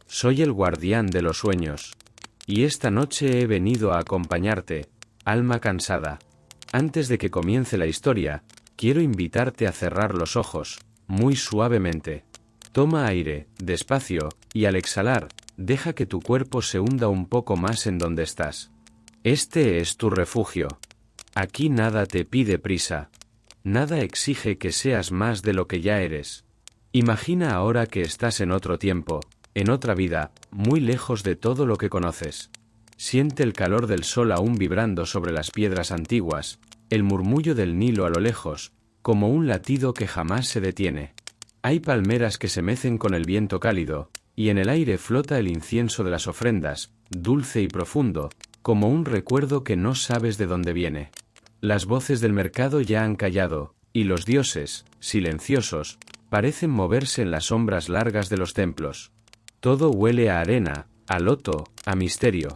soy el guardián de los sueños. Y esta noche he venido a acompañarte, alma cansada. Antes de que comience la historia, quiero invitarte a cerrar los ojos, muy suavemente. Toma aire, despacio, y al exhalar, deja que tu cuerpo se hunda un poco más en donde estás. Este es tu refugio. Aquí nada te pide prisa. Nada exige que seas más de lo que ya eres. Imagina ahora que estás en otro tiempo, en otra vida, muy lejos de todo lo que conoces. Siente el calor del sol aún vibrando sobre las piedras antiguas, el murmullo del Nilo a lo lejos, como un latido que jamás se detiene. Hay palmeras que se mecen con el viento cálido, y en el aire flota el incienso de las ofrendas, dulce y profundo, como un recuerdo que no sabes de dónde viene. Las voces del mercado ya han callado, y los dioses, silenciosos, parecen moverse en las sombras largas de los templos. Todo huele a arena, a loto, a misterio.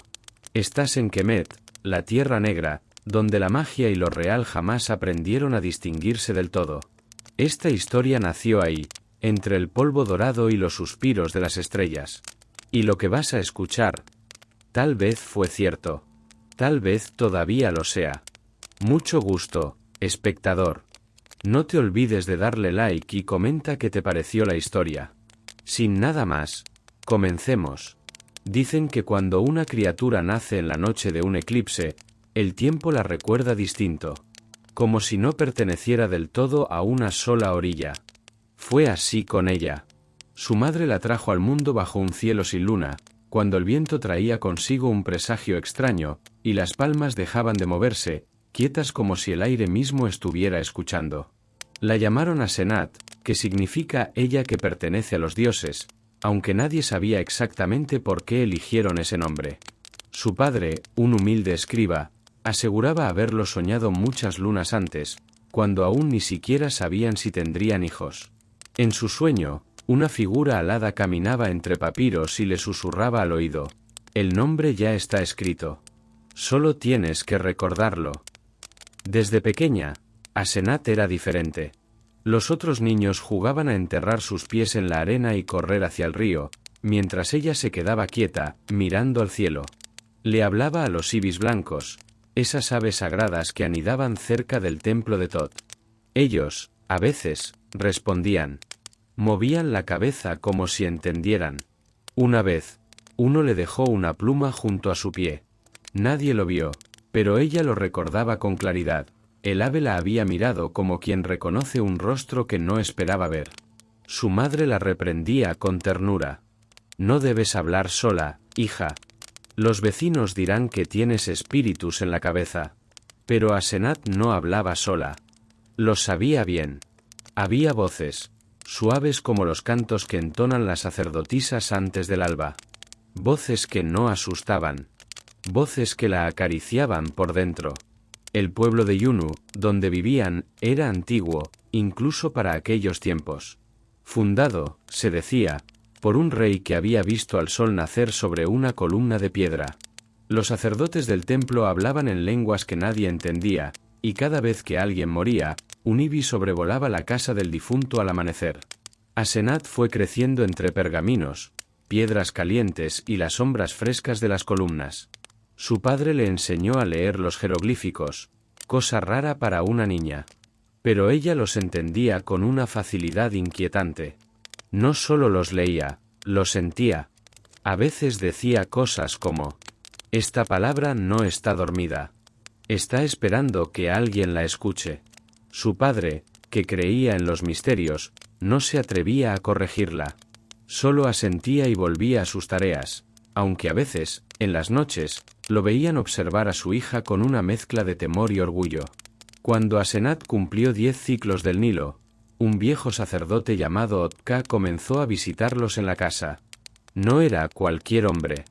Estás en Kemet, la tierra negra, donde la magia y lo real jamás aprendieron a distinguirse del todo. Esta historia nació ahí, entre el polvo dorado y los suspiros de las estrellas. Y lo que vas a escuchar, tal vez fue cierto. Tal vez todavía lo sea. Mucho gusto, espectador. No te olvides de darle like y comenta qué te pareció la historia. Sin nada más, comencemos. Dicen que cuando una criatura nace en la noche de un eclipse, el tiempo la recuerda distinto, como si no perteneciera del todo a una sola orilla. Fue así con ella. Su madre la trajo al mundo bajo un cielo sin luna, cuando el viento traía consigo un presagio extraño, y las palmas dejaban de moverse, quietas como si el aire mismo estuviera escuchando. La llamaron Asenat, que significa ella que pertenece a los dioses, aunque nadie sabía exactamente por qué eligieron ese nombre. Su padre, un humilde escriba, aseguraba haberlo soñado muchas lunas antes, cuando aún ni siquiera sabían si tendrían hijos. En su sueño, una figura alada caminaba entre papiros y le susurraba al oído: «El nombre ya está escrito. Solo tienes que recordarlo». Desde pequeña, Asenat era diferente. Los otros niños jugaban a enterrar sus pies en la arena y correr hacia el río, mientras ella se quedaba quieta, mirando al cielo. Le hablaba a los ibis blancos, esas aves sagradas que anidaban cerca del templo de Tot. Ellos, a veces, respondían. Movían la cabeza como si entendieran. Una vez, uno le dejó una pluma junto a su pie. Nadie lo vio, pero ella lo recordaba con claridad. El ave la había mirado como quien reconoce un rostro que no esperaba ver. Su madre la reprendía con ternura. «No debes hablar sola, hija. Los vecinos dirán que tienes espíritus en la cabeza». Pero Asenat no hablaba sola. Lo sabía bien. Había voces, suaves como los cantos que entonan las sacerdotisas antes del alba. Voces que no asustaban. Voces que la acariciaban por dentro. El pueblo de Yunu, donde vivían, era antiguo, incluso para aquellos tiempos. Fundado, se decía, por un rey que había visto al sol nacer sobre una columna de piedra. Los sacerdotes del templo hablaban en lenguas que nadie entendía, y cada vez que alguien moría, un ibis sobrevolaba la casa del difunto al amanecer. Asenat fue creciendo entre pergaminos, piedras calientes y las sombras frescas de las columnas. Su padre le enseñó a leer los jeroglíficos, cosa rara para una niña. Pero ella los entendía con una facilidad inquietante. No solo los leía, los sentía. A veces decía cosas como: «Esta palabra no está dormida. Está esperando que alguien la escuche». Su padre, que creía en los misterios, no se atrevía a corregirla. Solo asentía y volvía a sus tareas, aunque a veces, en las noches, lo veían observar a su hija con una mezcla de temor y orgullo. Cuando Asenat cumplió 10 ciclos del Nilo, un viejo sacerdote llamado Otka comenzó a visitarlos en la casa. No era cualquier hombre.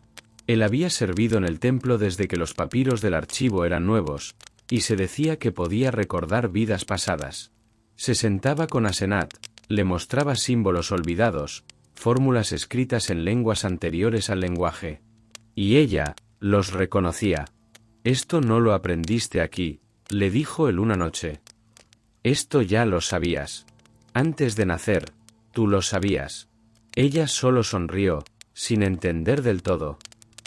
Él había servido en el templo desde que los papiros del archivo eran nuevos, y se decía que podía recordar vidas pasadas. Se sentaba con Asenat, le mostraba símbolos olvidados, fórmulas escritas en lenguas anteriores al lenguaje. Y ella los reconocía. «Esto no lo aprendiste aquí», le dijo él una noche. «Esto ya lo sabías. Antes de nacer, tú lo sabías». Ella solo sonrió, sin entender del todo.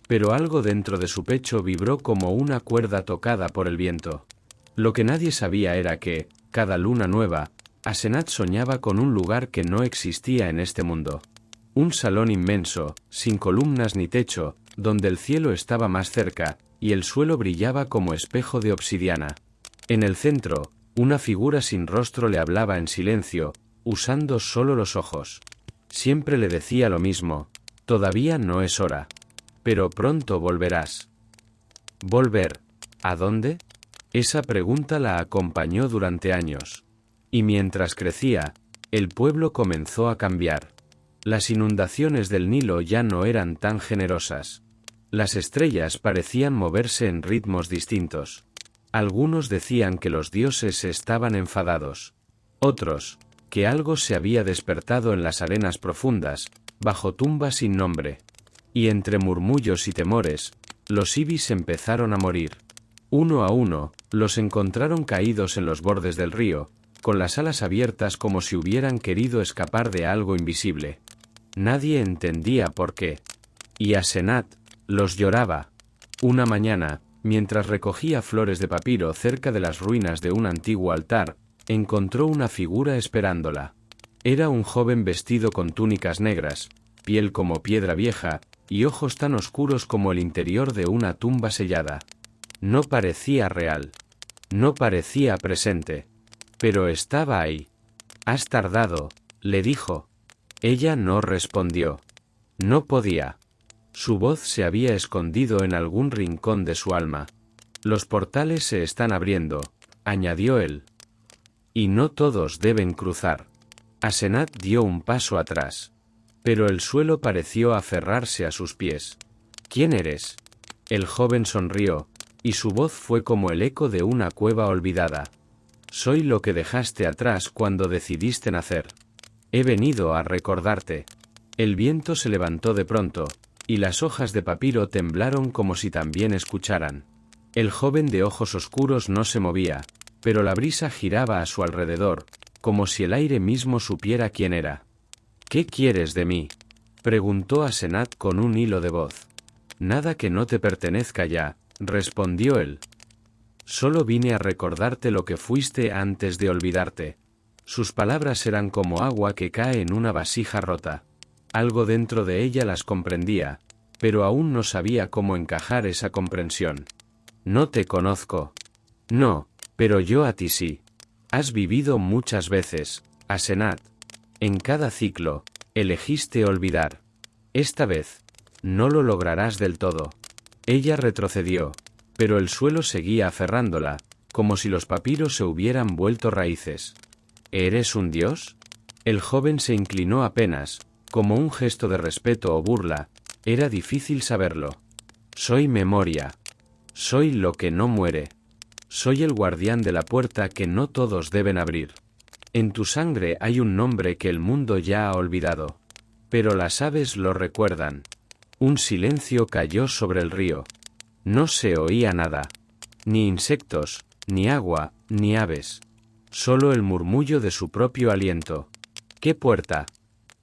Pero algo dentro de su pecho vibró como una cuerda tocada por el viento. Lo que nadie sabía era que, cada luna nueva, Asenat soñaba con un lugar que no existía en este mundo. Un salón inmenso, sin columnas ni techo, donde el cielo estaba más cerca, y el suelo brillaba como espejo de obsidiana. En el centro, una figura sin rostro le hablaba en silencio, usando solo los ojos. Siempre le decía lo mismo: todavía no es hora. Pero pronto volverás. ¿Volver? ¿A dónde? Esa pregunta la acompañó durante años. Y mientras crecía, el pueblo comenzó a cambiar. Las inundaciones del Nilo ya no eran tan generosas. Las estrellas parecían moverse en ritmos distintos. Algunos decían que los dioses estaban enfadados. Otros, que algo se había despertado en las arenas profundas, bajo tumbas sin nombre. Y entre murmullos y temores, los ibis empezaron a morir. Uno a uno, los encontraron caídos en los bordes del río, con las alas abiertas como si hubieran querido escapar de algo invisible. Nadie entendía por qué. Y Asenat los lloraba. Una mañana, mientras recogía flores de papiro cerca de las ruinas de un antiguo altar, encontró una figura esperándola. Era un joven vestido con túnicas negras, piel como piedra vieja, y ojos tan oscuros como el interior de una tumba sellada. No parecía real. No parecía presente. Pero estaba ahí. «Has tardado», le dijo. Ella no respondió. No podía. Su voz se había escondido en algún rincón de su alma. «Los portales se están abriendo», añadió él. «Y no todos deben cruzar». Asenat dio un paso atrás. Pero el suelo pareció aferrarse a sus pies. «¿Quién eres?». El joven sonrió, y su voz fue como el eco de una cueva olvidada. «Soy lo que dejaste atrás cuando decidiste nacer. He venido a recordarte». El viento se levantó de pronto, y las hojas de papiro temblaron como si también escucharan. El joven de ojos oscuros no se movía, pero la brisa giraba a su alrededor, como si el aire mismo supiera quién era. «¿Qué quieres de mí?», preguntó Asenat con un hilo de voz. «Nada que no te pertenezca ya», respondió él. «Solo vine a recordarte lo que fuiste antes de olvidarte». Sus palabras eran como agua que cae en una vasija rota. Algo dentro de ella las comprendía, pero aún no sabía cómo encajar esa comprensión. «No te conozco». «No, pero yo a ti sí. Has vivido muchas veces, Asenat. En cada ciclo, elegiste olvidar. Esta vez, no lo lograrás del todo». Ella retrocedió, pero el suelo seguía aferrándola, como si los papiros se hubieran vuelto raíces. «¿Eres un dios?». El joven se inclinó apenas, como un gesto de respeto o burla, era difícil saberlo. «Soy memoria. Soy lo que no muere. Soy el guardián de la puerta que no todos deben abrir. En tu sangre hay un nombre que el mundo ya ha olvidado. Pero las aves lo recuerdan». Un silencio cayó sobre el río. No se oía nada. Ni insectos, ni agua, ni aves. Solo el murmullo de su propio aliento. ¿Qué puerta?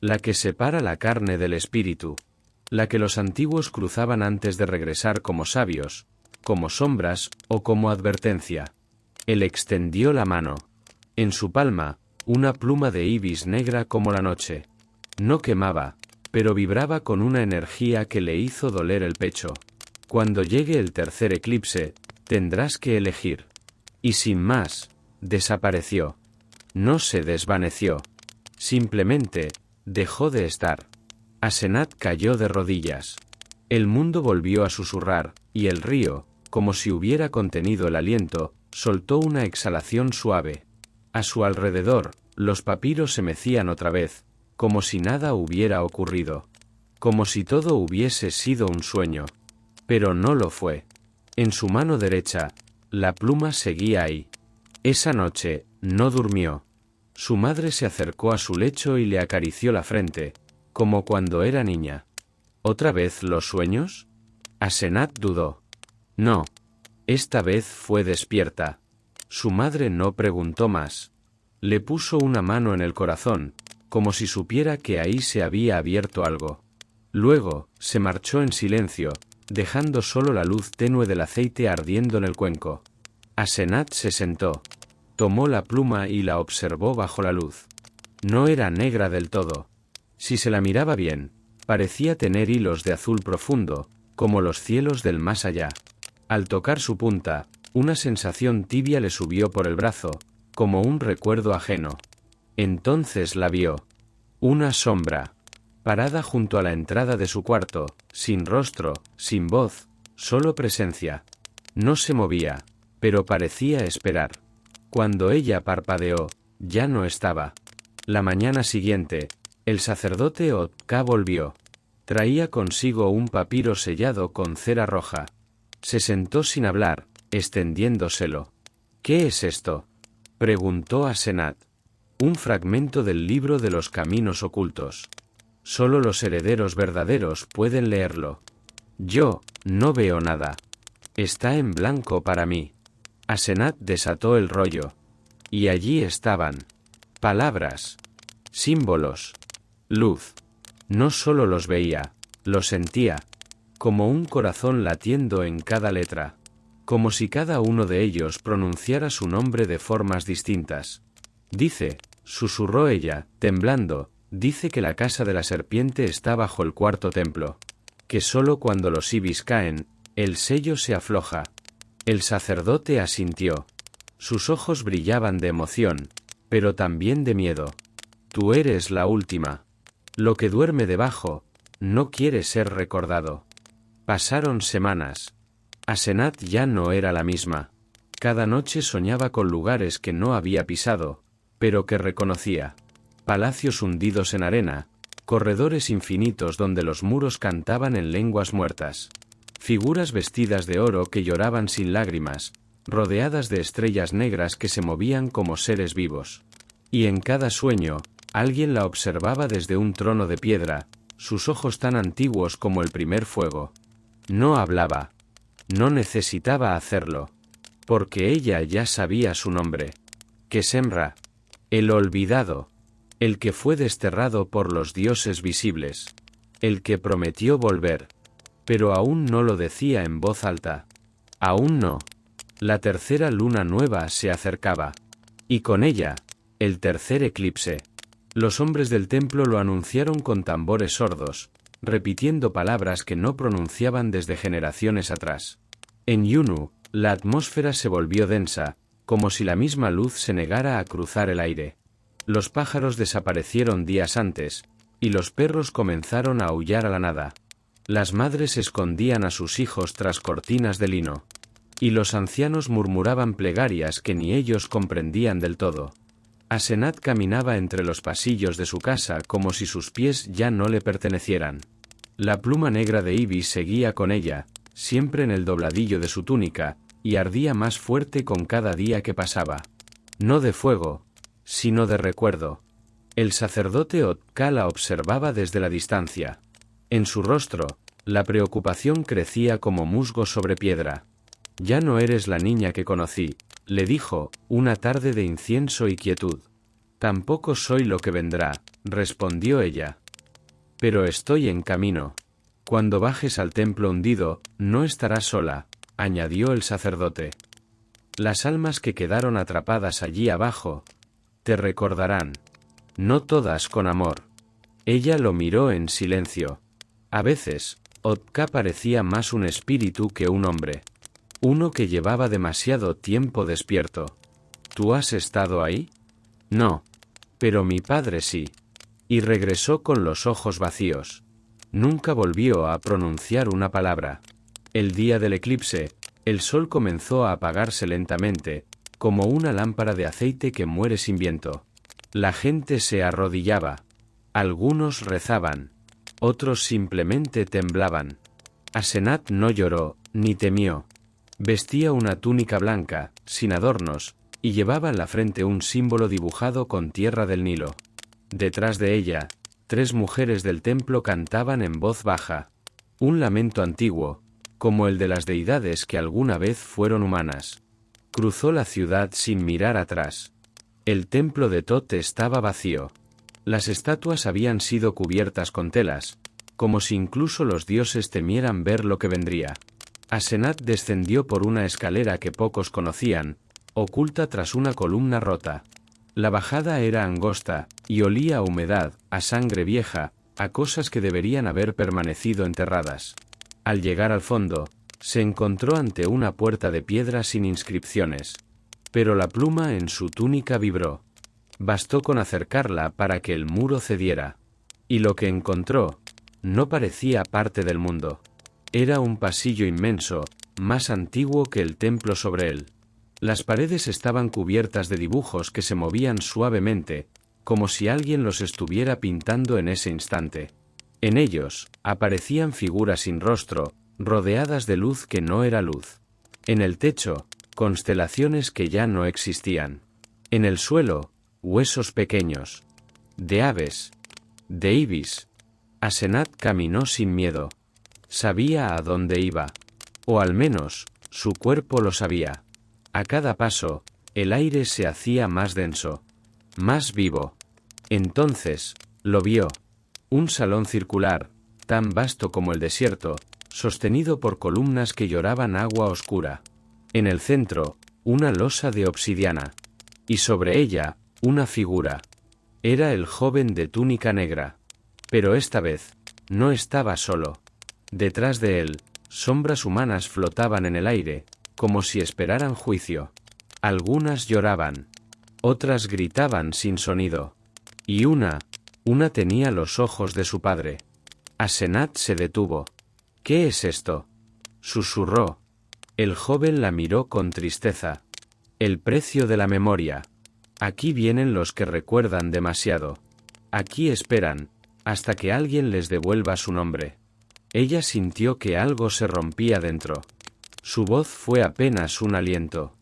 La que separa la carne del espíritu. La que los antiguos cruzaban antes de regresar como sabios, como sombras o como advertencia. Él extendió la mano. En su palma, una pluma de ibis negra como la noche. No quemaba, pero vibraba con una energía que le hizo doler el pecho. «Cuando llegue el tercer eclipse, tendrás que elegir». Y sin más, desapareció. No se desvaneció. Simplemente, dejó de estar. Asenat cayó de rodillas. El mundo volvió a susurrar, y el río, como si hubiera contenido el aliento, soltó una exhalación suave. A su alrededor, los papiros se mecían otra vez, como si nada hubiera ocurrido. Como si todo hubiese sido un sueño. Pero no lo fue. En su mano derecha, la pluma seguía ahí. Esa noche, no durmió. Su madre se acercó a su lecho y le acarició la frente, como cuando era niña. ¿Otra vez los sueños? Asenat dudó. No. Esta vez fue despierta. Su madre no preguntó más. Le puso una mano en el corazón, como si supiera que ahí se había abierto algo. Luego, se marchó en silencio, dejando solo la luz tenue del aceite ardiendo en el cuenco. Asenat se sentó. Tomó la pluma y la observó bajo la luz. No era negra del todo. Si se la miraba bien, parecía tener hilos de azul profundo, como los cielos del más allá. Al tocar su punta, una sensación tibia le subió por el brazo, como un recuerdo ajeno. Entonces la vio. Una sombra. Parada junto a la entrada de su cuarto, sin rostro, sin voz, solo presencia. No se movía, pero parecía esperar. Cuando ella parpadeó, ya no estaba. La mañana siguiente, el sacerdote Otka volvió. Traía consigo un papiro sellado con cera roja. Se sentó sin hablar, extendiéndoselo. ¿Qué es esto?, preguntó Asenat. Un fragmento del libro de los caminos ocultos. Solo los herederos verdaderos pueden leerlo. Yo no veo nada. Está en blanco para mí. Asenat desató el rollo. Y allí estaban. Palabras. Símbolos. Luz. No solo los veía, los sentía. Como un corazón latiendo en cada letra. Como si cada uno de ellos pronunciara su nombre de formas distintas. Dice, susurró ella, temblando, dice que la casa de la serpiente está bajo el cuarto templo. Que solo cuando los ibis caen, el sello se afloja. El sacerdote asintió. Sus ojos brillaban de emoción, pero también de miedo. Tú eres la última. Lo que duerme debajo, no quiere ser recordado. Pasaron semanas. Asenat ya no era la misma. Cada noche soñaba con lugares que no había pisado, pero que reconocía. Palacios hundidos en arena, corredores infinitos donde los muros cantaban en lenguas muertas. Figuras vestidas de oro que lloraban sin lágrimas, rodeadas de estrellas negras que se movían como seres vivos. Y en cada sueño, alguien la observaba desde un trono de piedra, sus ojos tan antiguos como el primer fuego. No hablaba. No necesitaba hacerlo. Porque ella ya sabía su nombre. Kesemra. El olvidado. El que fue desterrado por los dioses visibles. El que prometió volver. Pero aún no lo decía en voz alta. Aún no. La tercera luna nueva se acercaba. Y con ella, el tercer eclipse. Los hombres del templo lo anunciaron con tambores sordos, repitiendo palabras que no pronunciaban desde generaciones atrás. En Yunu, la atmósfera se volvió densa, como si la misma luz se negara a cruzar el aire. Los pájaros desaparecieron días antes, y los perros comenzaron a aullar a la nada. Las madres escondían a sus hijos tras cortinas de lino. Y los ancianos murmuraban plegarias que ni ellos comprendían del todo. Asenat caminaba entre los pasillos de su casa como si sus pies ya no le pertenecieran. La pluma negra de Ibis seguía con ella, siempre en el dobladillo de su túnica, y ardía más fuerte con cada día que pasaba. No de fuego, sino de recuerdo. El sacerdote Otka la observaba desde la distancia. En su rostro, la preocupación crecía como musgo sobre piedra. Ya no eres la niña que conocí, le dijo, una tarde de incienso y quietud. Tampoco soy lo que vendrá, respondió ella. Pero estoy en camino. Cuando bajes al templo hundido, no estarás sola, añadió el sacerdote. Las almas que quedaron atrapadas allí abajo, te recordarán. No todas con amor. Ella lo miró en silencio. A veces, Otka parecía más un espíritu que un hombre. Uno que llevaba demasiado tiempo despierto. ¿Tú has estado ahí? No. Pero mi padre sí. Y regresó con los ojos vacíos. Nunca volvió a pronunciar una palabra. El día del eclipse, el sol comenzó a apagarse lentamente, como una lámpara de aceite que muere sin viento. La gente se arrodillaba. Algunos rezaban. Otros simplemente temblaban. Asenat no lloró, ni temió. Vestía una túnica blanca, sin adornos, y llevaba en la frente un símbolo dibujado con tierra del Nilo. Detrás de ella, 3 mujeres del templo cantaban en voz baja. Un lamento antiguo, como el de las deidades que alguna vez fueron humanas. Cruzó la ciudad sin mirar atrás. El templo de Tot estaba vacío. Las estatuas habían sido cubiertas con telas, como si incluso los dioses temieran ver lo que vendría. Asenat descendió por una escalera que pocos conocían, oculta tras una columna rota. La bajada era angosta, y olía a humedad, a sangre vieja, a cosas que deberían haber permanecido enterradas. Al llegar al fondo, se encontró ante una puerta de piedra sin inscripciones. Pero la pluma en su túnica vibró. Bastó con acercarla para que el muro cediera. Y lo que encontró no parecía parte del mundo. Era un pasillo inmenso, más antiguo que el templo sobre él. Las paredes estaban cubiertas de dibujos que se movían suavemente, como si alguien los estuviera pintando en ese instante. En ellos, aparecían figuras sin rostro, rodeadas de luz que no era luz. En el techo, constelaciones que ya no existían. En el suelo, huesos pequeños. De aves. De ibis. Asenat caminó sin miedo. Sabía a dónde iba. O al menos, su cuerpo lo sabía. A cada paso, el aire se hacía más denso, más vivo. Entonces, lo vio. Un salón circular, tan vasto como el desierto, sostenido por columnas que lloraban agua oscura. En el centro, una losa de obsidiana. Y sobre ella, una figura. Era el joven de túnica negra. Pero esta vez, no estaba solo. Detrás de él, sombras humanas flotaban en el aire, como si esperaran juicio. Algunas lloraban. Otras gritaban sin sonido. Y una tenía los ojos de su padre. Asenat se detuvo. ¿Qué es esto?, susurró. El joven la miró con tristeza. El precio de la memoria. Aquí vienen los que recuerdan demasiado. Aquí esperan, hasta que alguien les devuelva su nombre. Ella sintió que algo se rompía dentro. Su voz fue apenas un aliento.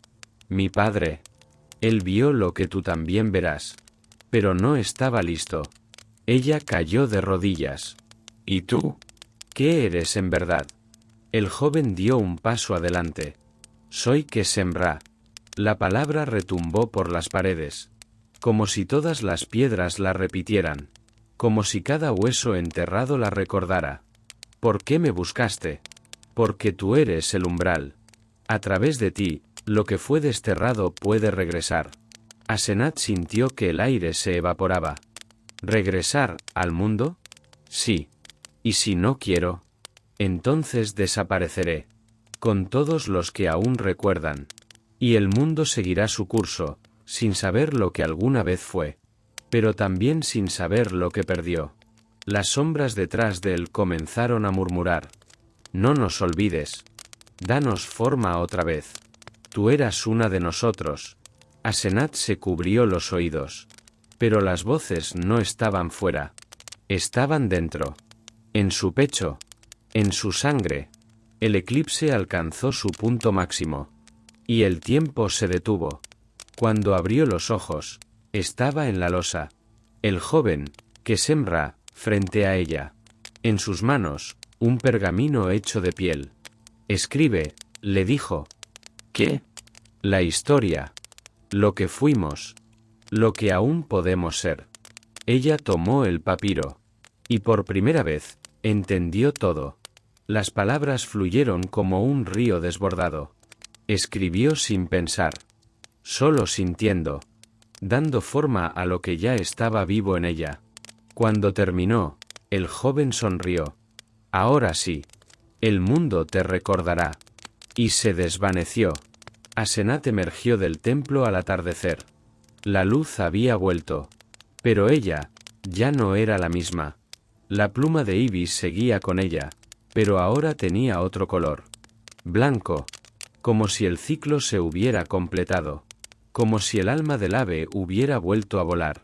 Mi padre. Él vio lo que tú también verás. Pero no estaba listo. Ella cayó de rodillas. ¿Y tú? ¿Qué eres en verdad? El joven dio un paso adelante. Soy Kesemra. La palabra retumbó por las paredes. Como si todas las piedras la repitieran. Como si cada hueso enterrado la recordara. ¿Por qué me buscaste? Porque tú eres el umbral. A través de ti, lo que fue desterrado puede regresar. Asenat sintió que el aire se evaporaba. ¿Regresar al mundo? Sí. ¿Y si no quiero? Entonces desapareceré. Con todos los que aún recuerdan. Y el mundo seguirá su curso, sin saber lo que alguna vez fue. Pero también sin saber lo que perdió. Las sombras detrás de él comenzaron a murmurar. No nos olvides. Danos forma otra vez. Tú eras una de nosotros. Asenat se cubrió los oídos. Pero las voces no estaban fuera. Estaban dentro. En su pecho. En su sangre. El eclipse alcanzó su punto máximo. Y el tiempo se detuvo. Cuando abrió los ojos, estaba en la losa. El joven, Kesemra, frente a ella. En sus manos, un pergamino hecho de piel. Escribe, le dijo. ¿Qué? La historia. Lo que fuimos. Lo que aún podemos ser. Ella tomó el papiro. Y por primera vez, entendió todo. Las palabras fluyeron como un río desbordado. Escribió sin pensar. Solo sintiendo. Dando forma a lo que ya estaba vivo en ella. Cuando terminó, el joven sonrió. Ahora sí. El mundo te recordará. Y se desvaneció. Asenat emergió del templo al atardecer. La luz había vuelto. Pero ella, ya no era la misma. La pluma de ibis seguía con ella, pero ahora tenía otro color. Blanco. Como si el ciclo se hubiera completado. Como si el alma del ave hubiera vuelto a volar.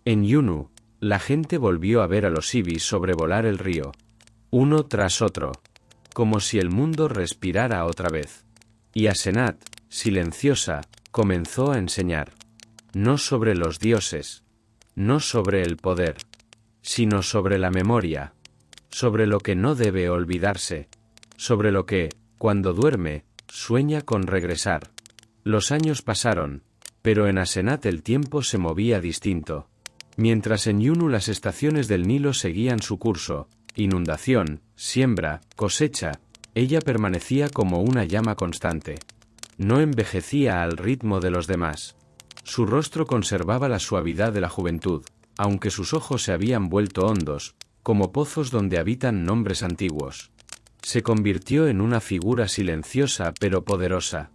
En Yunu, la gente volvió a ver a los ibis sobrevolar el río. Uno tras otro. Como si el mundo respirara otra vez. Y Asenat, silenciosa, comenzó a enseñar. No sobre los dioses. No sobre el poder. Sino sobre la memoria. Sobre lo que no debe olvidarse. Sobre lo que, cuando duerme, sueña con regresar. Los años pasaron, pero en Asenat el tiempo se movía distinto. Mientras en Yunu las estaciones del Nilo seguían su curso, inundación, siembra, cosecha, ella permanecía como una llama constante. No envejecía al ritmo de los demás. Su rostro conservaba la suavidad de la juventud, aunque sus ojos se habían vuelto hondos, como pozos donde habitan nombres antiguos. Se convirtió en una figura silenciosa pero poderosa.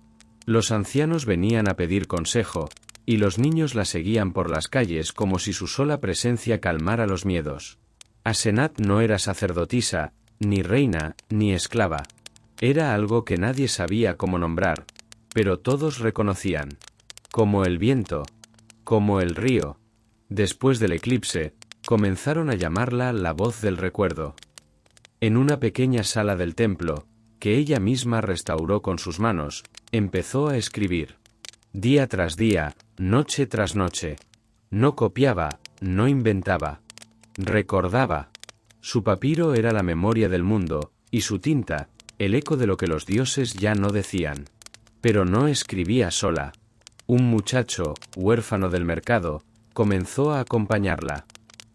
Los ancianos venían a pedir consejo, y los niños la seguían por las calles como si su sola presencia calmara los miedos. Asenat no era sacerdotisa, ni reina, ni esclava. Era algo que nadie sabía cómo nombrar, pero todos reconocían. Como el viento, como el río. Después del eclipse, comenzaron a llamarla la voz del recuerdo. En una pequeña sala del templo, que ella misma restauró con sus manos, empezó a escribir. Día tras día, noche tras noche. No copiaba, no inventaba. Recordaba. Su papiro era la memoria del mundo, y su tinta, el eco de lo que los dioses ya no decían. Pero no escribía sola. Un muchacho, huérfano del mercado, comenzó a acompañarla.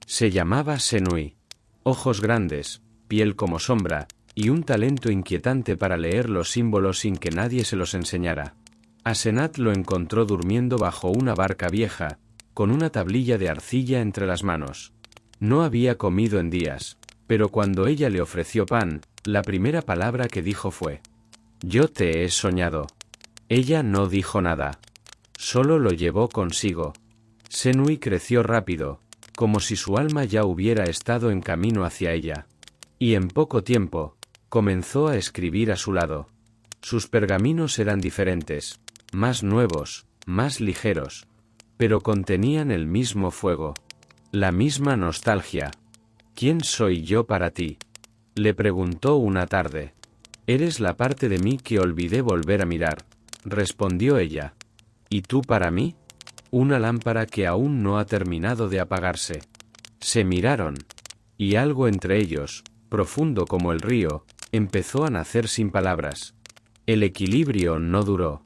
Se llamaba Senui. Ojos grandes, piel como sombra, y un talento inquietante para leer los símbolos sin que nadie se los enseñara. Asenat lo encontró durmiendo bajo una barca vieja, con una tablilla de arcilla entre las manos. No había comido en días, pero cuando ella le ofreció pan, la primera palabra que dijo fue: «Yo te he soñado». Ella no dijo nada. Solo lo llevó consigo. Senui creció rápido, como si su alma ya hubiera estado en camino hacia ella. Y en poco tiempo, comenzó a escribir a su lado. Sus pergaminos eran diferentes, más nuevos, más ligeros, pero contenían el mismo fuego, la misma nostalgia. «¿Quién soy yo para ti?», le preguntó una tarde. «Eres la parte de mí que olvidé volver a mirar», respondió ella. «¿Y tú para mí?». Una lámpara que aún no ha terminado de apagarse. Se miraron, y algo entre ellos, profundo como el río, empezó a nacer sin palabras. El equilibrio no duró.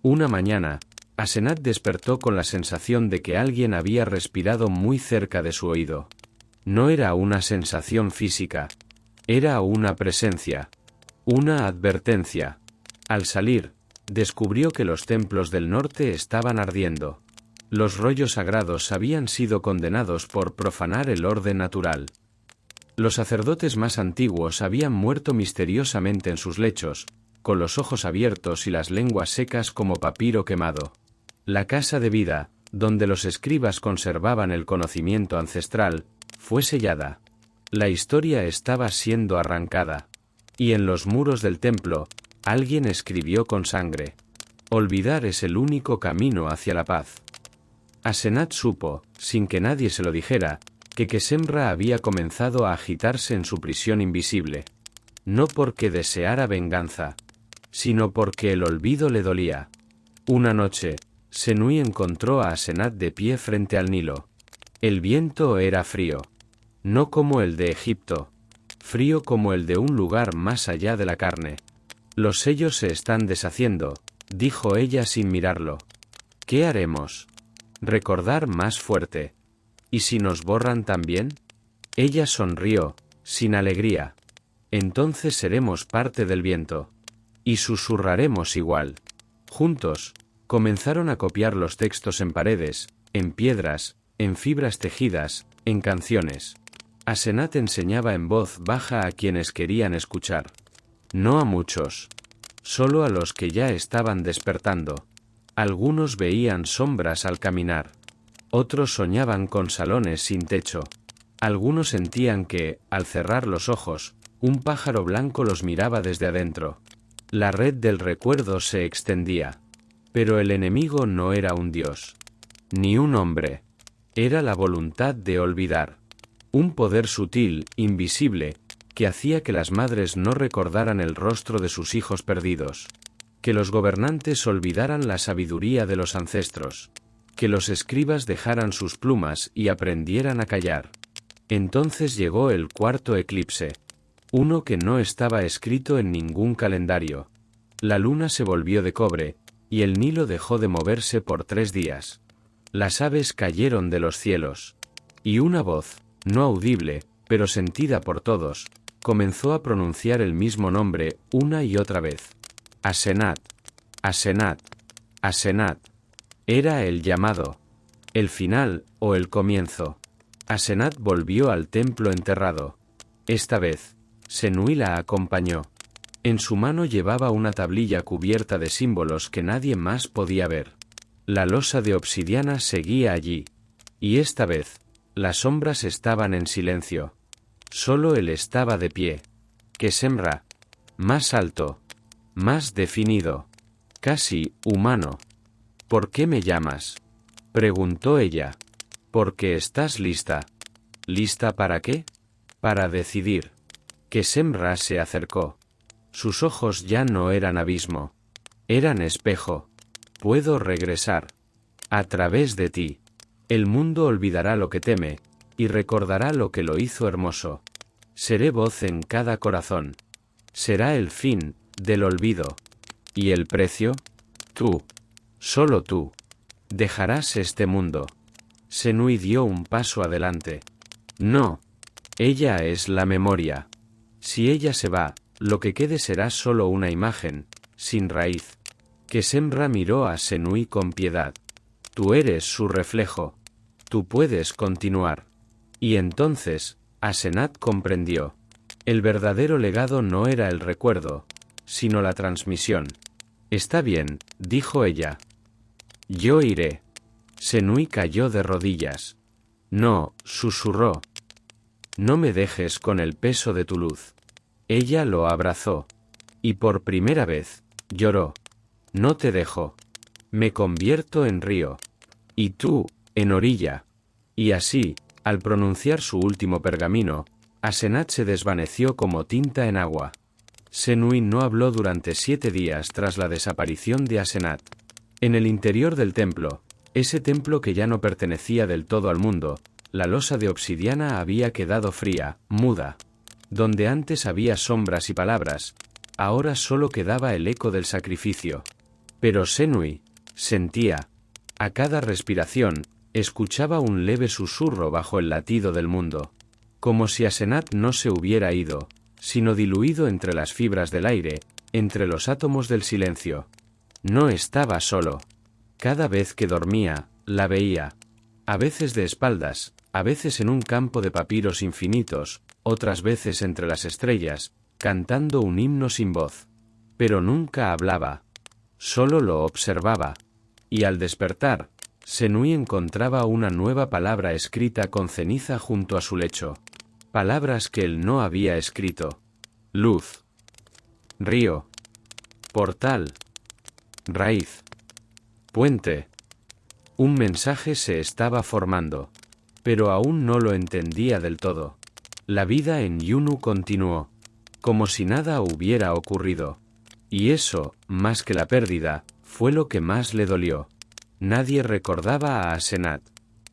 Una mañana, Asenat despertó con la sensación de que alguien había respirado muy cerca de su oído. No era una sensación física. Era una presencia. Una advertencia. Al salir, descubrió que los templos del norte estaban ardiendo. Los rollos sagrados habían sido condenados por profanar el orden natural. Los sacerdotes más antiguos habían muerto misteriosamente en sus lechos, con los ojos abiertos y las lenguas secas como papiro quemado. La casa de vida, donde los escribas conservaban el conocimiento ancestral, fue sellada. La historia estaba siendo arrancada. Y en los muros del templo, alguien escribió con sangre: «Olvidar es el único camino hacia la paz». Asenat supo, sin que nadie se lo dijera, que Quesemra había comenzado a agitarse en su prisión invisible. No porque deseara venganza, sino porque el olvido le dolía. Una noche, Senui encontró a Asenat de pie frente al Nilo. El viento era frío. No como el de Egipto. Frío como el de un lugar más allá de la carne. «Los sellos se están deshaciendo», dijo ella sin mirarlo. «¿Qué haremos?». «Recordar más fuerte». «¿Y si nos borran también?». Ella sonrió, sin alegría. «Entonces seremos parte del viento. Y susurraremos igual». Juntos, comenzaron a copiar los textos en paredes, en piedras, en fibras tejidas, en canciones. Asenat enseñaba en voz baja a quienes querían escuchar. No a muchos. Solo a los que ya estaban despertando. Algunos veían sombras al caminar. Otros soñaban con salones sin techo. Algunos sentían que, al cerrar los ojos, un pájaro blanco los miraba desde adentro. La red del recuerdo se extendía. Pero el enemigo no era un dios. Ni un hombre. Era la voluntad de olvidar. Un poder sutil, invisible, que hacía que las madres no recordaran el rostro de sus hijos perdidos. Que los gobernantes olvidaran la sabiduría de los ancestros. Que los escribas dejaran sus plumas y aprendieran a callar. Entonces llegó el cuarto eclipse. Uno que no estaba escrito en ningún calendario. La luna se volvió de cobre, y el Nilo dejó de moverse por 3 días. Las aves cayeron de los cielos. Y una voz, no audible, pero sentida por todos, comenzó a pronunciar el mismo nombre una y otra vez. Asenat, Asenat, Asenat. Era el llamado, el final o el comienzo. Asenat volvió al templo enterrado. Esta vez, Senui la acompañó. En su mano llevaba una tablilla cubierta de símbolos que nadie más podía ver. La losa de obsidiana seguía allí. Y esta vez, las sombras estaban en silencio. Solo él estaba de pie. Kesemra. Más alto. Más definido. Casi humano. ¿Por qué me llamas? Preguntó ella. Porque estás lista. ¿Lista para qué? Para decidir. Kesemra se acercó. Sus ojos ya no eran abismo. Eran espejo. Puedo regresar. A través de ti. El mundo olvidará lo que teme, y recordará lo que lo hizo hermoso. Seré voz en cada corazón. Será el fin del olvido. ¿Y el precio? Tú. Solo tú. Dejarás este mundo. Senui dio un paso adelante. No. Ella es la memoria. Si ella se va, lo que quede será solo una imagen, sin raíz. Kesemra miró a Senui con piedad. Tú eres su reflejo. Tú puedes continuar. Y entonces, Asenat comprendió. El verdadero legado no era el recuerdo, sino la transmisión. Está bien, dijo ella. Yo iré. Senui cayó de rodillas. No, susurró. No me dejes con el peso de tu luz. Ella lo abrazó. Y por primera vez, lloró. No te dejo. Me convierto en río. Y tú, en orilla. Y así, al pronunciar su último pergamino, Asenat se desvaneció como tinta en agua. Senui no habló durante 7 días tras la desaparición de Asenat. En el interior del templo, ese templo que ya no pertenecía del todo al mundo, la losa de obsidiana había quedado fría, muda. Donde antes había sombras y palabras, ahora solo quedaba el eco del sacrificio. Pero Senui sentía. A cada respiración, escuchaba un leve susurro bajo el latido del mundo. Como si Asenat no se hubiera ido, sino diluido entre las fibras del aire, entre los átomos del silencio. No estaba solo. Cada vez que dormía, la veía. A veces de espaldas, a veces en un campo de papiros infinitos, otras veces entre las estrellas, cantando un himno sin voz. Pero nunca hablaba. Solo lo observaba. Y al despertar, Senui encontraba una nueva palabra escrita con ceniza junto a su lecho. Palabras que él no había escrito. Luz. Río. Portal. Raíz. Puente. Un mensaje se estaba formando. Pero aún no lo entendía del todo. La vida en Yunu continuó. Como si nada hubiera ocurrido. Y eso, más que la pérdida, fue lo que más le dolió. Nadie recordaba a Asenat.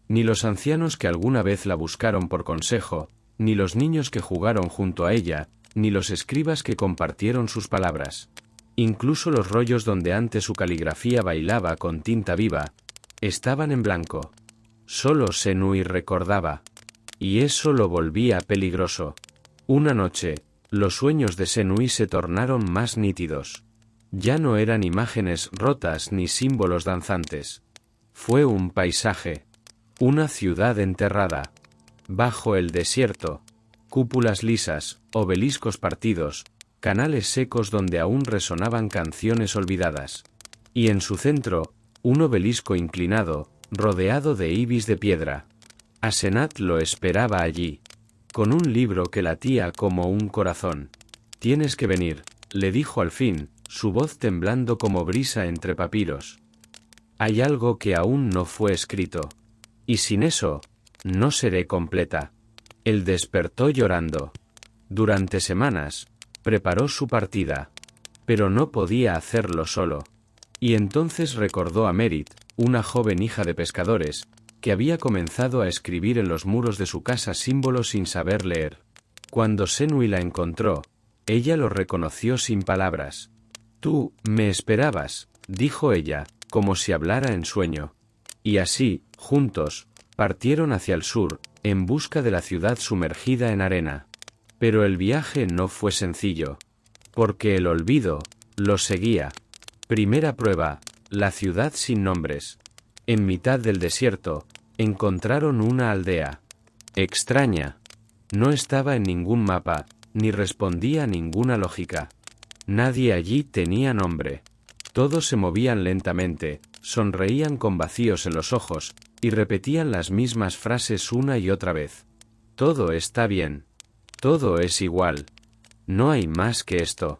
Ni los ancianos que alguna vez la buscaron por consejo, ni los niños que jugaron junto a ella, ni los escribas que compartieron sus palabras. Incluso los rollos donde antes su caligrafía bailaba con tinta viva, estaban en blanco. Solo Senui recordaba. Y eso lo volvía peligroso. Una noche, los sueños de Senui se tornaron más nítidos. Ya no eran imágenes rotas ni símbolos danzantes. Fue un paisaje. Una ciudad enterrada. Bajo el desierto. Cúpulas lisas, obeliscos partidos, canales secos donde aún resonaban canciones olvidadas. Y en su centro, un obelisco inclinado, rodeado de ibis de piedra. Asenat lo esperaba allí. Con un libro que latía como un corazón. Tienes que venir, le dijo al fin, su voz temblando como brisa entre papiros. Hay algo que aún no fue escrito. Y sin eso, no seré completa. Él despertó llorando. Durante semanas, preparó su partida. Pero no podía hacerlo solo. Y entonces recordó a Merit, una joven hija de pescadores, que había comenzado a escribir en los muros de su casa símbolos sin saber leer. Cuando Senui la encontró, ella lo reconoció sin palabras. Tú, me esperabas, dijo ella, como si hablara en sueño. Y así, juntos, partieron hacia el sur, en busca de la ciudad sumergida en arena. Pero el viaje no fue sencillo, porque el olvido los seguía. Primera prueba, la ciudad sin nombres. En mitad del desierto, encontraron una aldea. Extraña. No estaba en ningún mapa, ni respondía a ninguna lógica. Nadie allí tenía nombre. Todos se movían lentamente, sonreían con vacíos en los ojos, y repetían las mismas frases una y otra vez. Todo está bien. Todo es igual. No hay más que esto.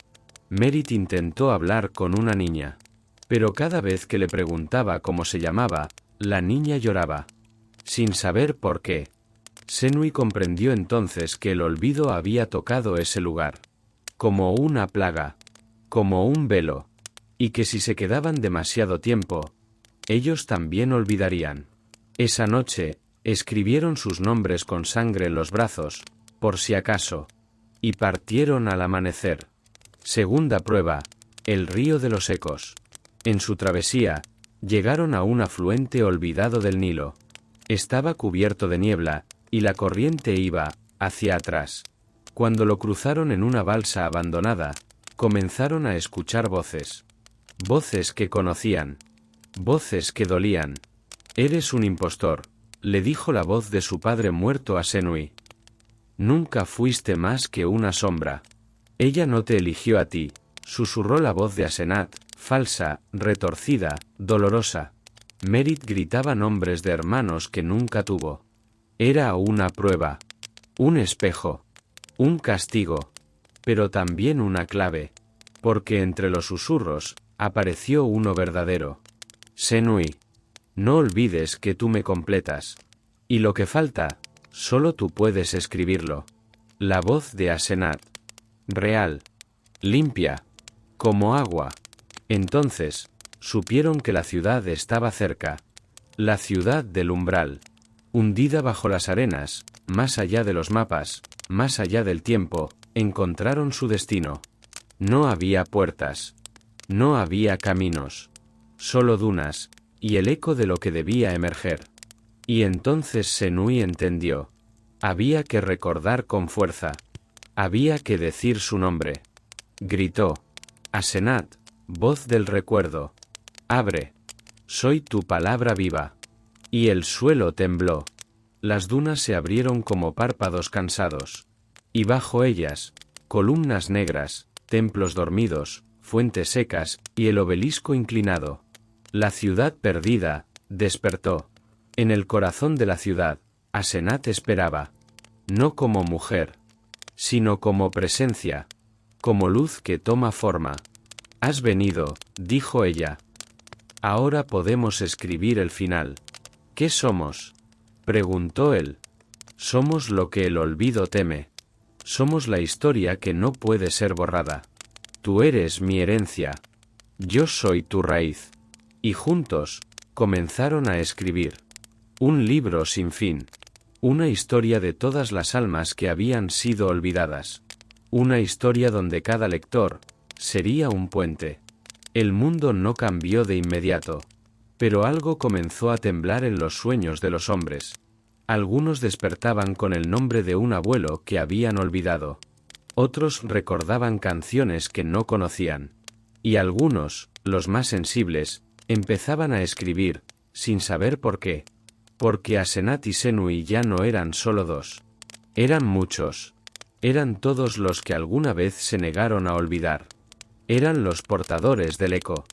Merritt intentó hablar con una niña. Pero cada vez que le preguntaba cómo se llamaba, la niña lloraba. Sin saber por qué. Senui comprendió entonces que el olvido había tocado ese lugar. Como una plaga. Como un velo. Y que si se quedaban demasiado tiempo, ellos también olvidarían. Esa noche, escribieron sus nombres con sangre en los brazos, por si acaso. Y partieron al amanecer. Segunda prueba, el río de los ecos. En su travesía, llegaron a un afluente olvidado del Nilo. Estaba cubierto de niebla, y la corriente iba hacia atrás. Cuando lo cruzaron en una balsa abandonada, comenzaron a escuchar voces. Voces que conocían. Voces que dolían. «Eres un impostor», le dijo la voz de su padre muerto a Senui. «Nunca fuiste más que una sombra. Ella no te eligió a ti», susurró la voz de Asenat, falsa, retorcida, dolorosa. Merritt gritaba nombres de hermanos que nunca tuvo. Era una prueba. Un espejo. Un castigo. Pero también una clave. Porque entre los susurros, apareció uno verdadero. Senui. No olvides que tú me completas. Y lo que falta, solo tú puedes escribirlo. La voz de Asenat. Real. Limpia. Como agua. Entonces, supieron que la ciudad estaba cerca. La ciudad del umbral. Hundida bajo las arenas, más allá de los mapas, más allá del tiempo, encontraron su destino. No había puertas. No había caminos. Solo dunas, y el eco de lo que debía emerger. Y entonces Senui entendió. Había que recordar con fuerza. Había que decir su nombre. Gritó. Asenat, voz del recuerdo. Abre. Soy tu palabra viva. Y el suelo tembló. Las dunas se abrieron como párpados cansados. Y bajo ellas, columnas negras, templos dormidos, fuentes secas, y el obelisco inclinado. La ciudad perdida, despertó. En el corazón de la ciudad, Asenat esperaba. No como mujer, sino como presencia, como luz que toma forma. Has venido, dijo ella. Ahora podemos escribir el final. ¿Qué somos?, preguntó él. Somos lo que el olvido teme. Somos la historia que no puede ser borrada. Tú eres mi herencia. Yo soy tu raíz. Y juntos, comenzaron a escribir. Un libro sin fin. Una historia de todas las almas que habían sido olvidadas. Una historia donde cada lector sería un puente. El mundo no cambió de inmediato. Pero algo comenzó a temblar en los sueños de los hombres. Algunos despertaban con el nombre de un abuelo que habían olvidado. Otros recordaban canciones que no conocían. Y algunos, los más sensibles, empezaban a escribir, sin saber por qué. Porque Asenat y Senui ya no eran solo dos. Eran muchos. Eran todos los que alguna vez se negaron a olvidar. Eran los portadores del eco.